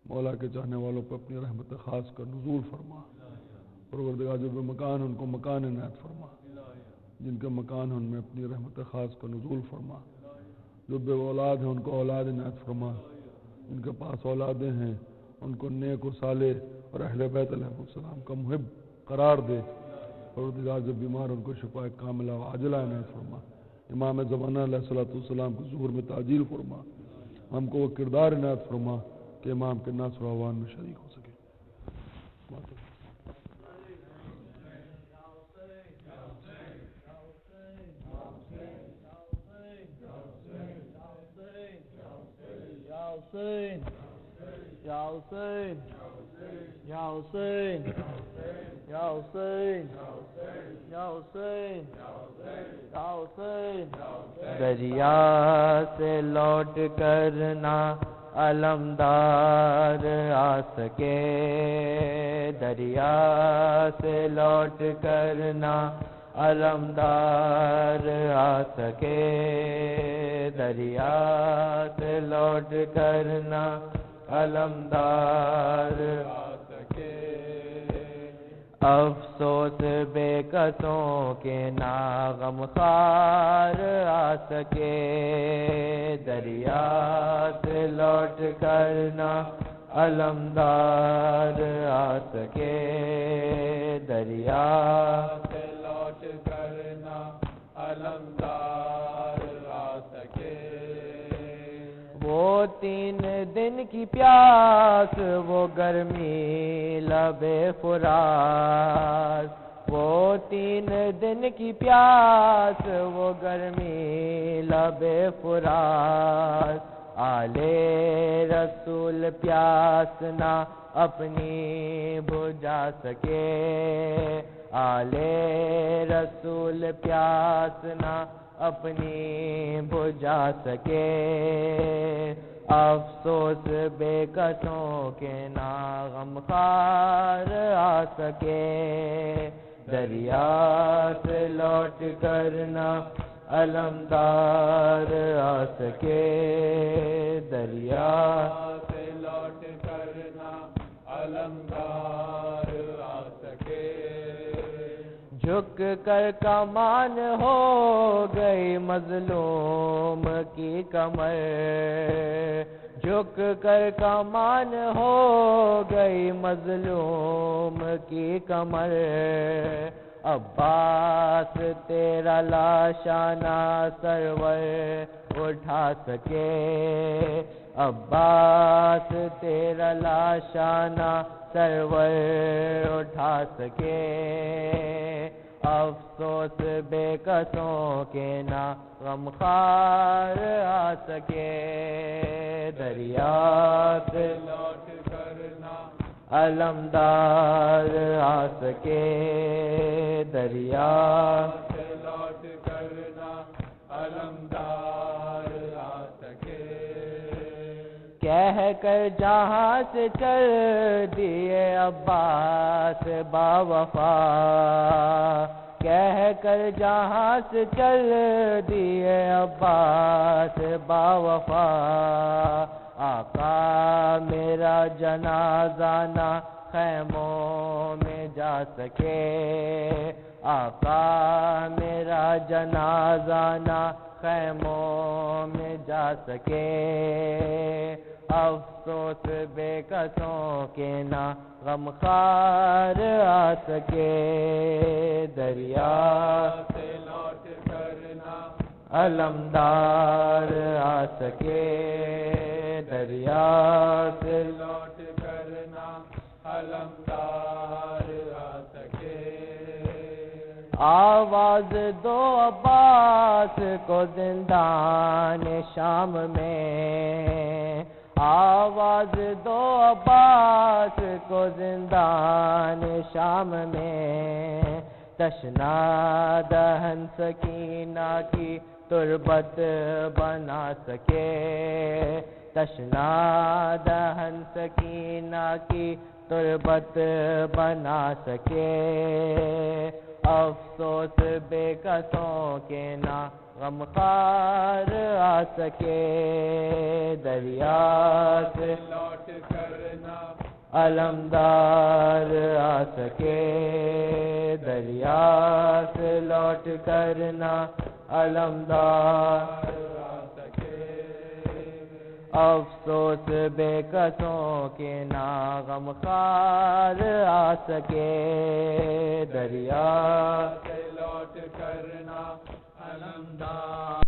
مولا کے چاہنے والوں پر اپنی رحمت خاص کا نزول فرما۔ پروردگار جو بے مکان ان کو مکان عنایت فرما، جن کے مکان ہیں ان میں اپنی رحمت خاص کا نزول فرما۔ جو بے اولاد ہیں ان کو اولاد عنایت فرما، جن کے پاس اولادیں ہیں ان کو نیک و صالح اور اہل بیت علیہ السلام کا محب قرار دے۔ پروردگار جو بیمار ان کو شفا کاملہ و عاجلہ عنایت فرما۔ امام زمانہ علیہ السلام کو ظہور میں تعجیل فرما۔ ہم کو وہ کردار عنایت فرما کہ امام کے ناصر و عوان میں شریک ہو سکے۔ حسین یا حسین یا حسین یا حسین یا حسین یا حسین۔ دریا سے لوٹ کر نہ علمدار آ سکے، دریا سے لوٹ کر نہ علمدار آ سکے، دریا سے لوٹ کر نہ علمدار آ سکے۔ افسوس بے کسوں کے نا غمخوار آ سکے، دریا سے لوٹ کر نہ علمدار آ سکے، دریا سے لوٹ کر نہ علمدار آ سکے۔ وہ 3 دن کی پیاس، وہ گرمی لب فرات، وہ 3 دن کی پیاس، وہ گرمی لب فرات۔ آلے رسول پیاس نہ اپنی بجھا سکے، آلے رسول پیاس نہ اپنی بجھا سکے۔ افسوس بے کسوں کے نا غمخوار آ سکے، دریا سے لوٹ کر نہ علمدار آ سکے، دریا سے لوٹ کر نہ علمدار آ سکے۔ جھک کر کمان ہو گئی مظلوم کی کمر، جھک کر کمان ہو گئی مظلوم کی کمر۔ عباس تیرا لاشانہ سرور اٹھا سکے، عباس تیرا لاشانہ سرور اٹھا سکے۔ افسوس بے کسوں کے نا غمخوار آ سکے، دریا سے لوٹ کر نہ علمدار آ سکے، دریا سے لوٹ کر نہ علمدار آ سکے۔ کہہ کر جہاں سے چل دیے عباس با وفا، کہہ کر جہاں سے چل دیے عباس با وفا۔ آقا میرا جنازہ نہ خیموں میں جا سکے، آقا میرا جنازہ نہ خیموں میں جا سکے، افسوس بے کسوں کے نہ غمخوار آ سکے، دریا سے لوٹ کر نہ علمدار آ سکے، دریا سے لوٹ کر نہ علمدار آ سکے، آواز دو عباس کو زندان شام میں، آواز دو عباس کو زندان شام میں، تشنا دہن سکینہ کی تربت بنا سکے، تشنا دہن سکینہ کی تربت بنا سکے، افسوس بے کسوں کے نہ غمخوار آ سکے، دریا سے لوٹ کر نہ علمدار آ سکے، دریا سے لوٹ کر نہ علمدار آ سکے، افسوس بے کسوں کے نہ غمخوار آ سکے، دریا سے لوٹ کر نہ علمدار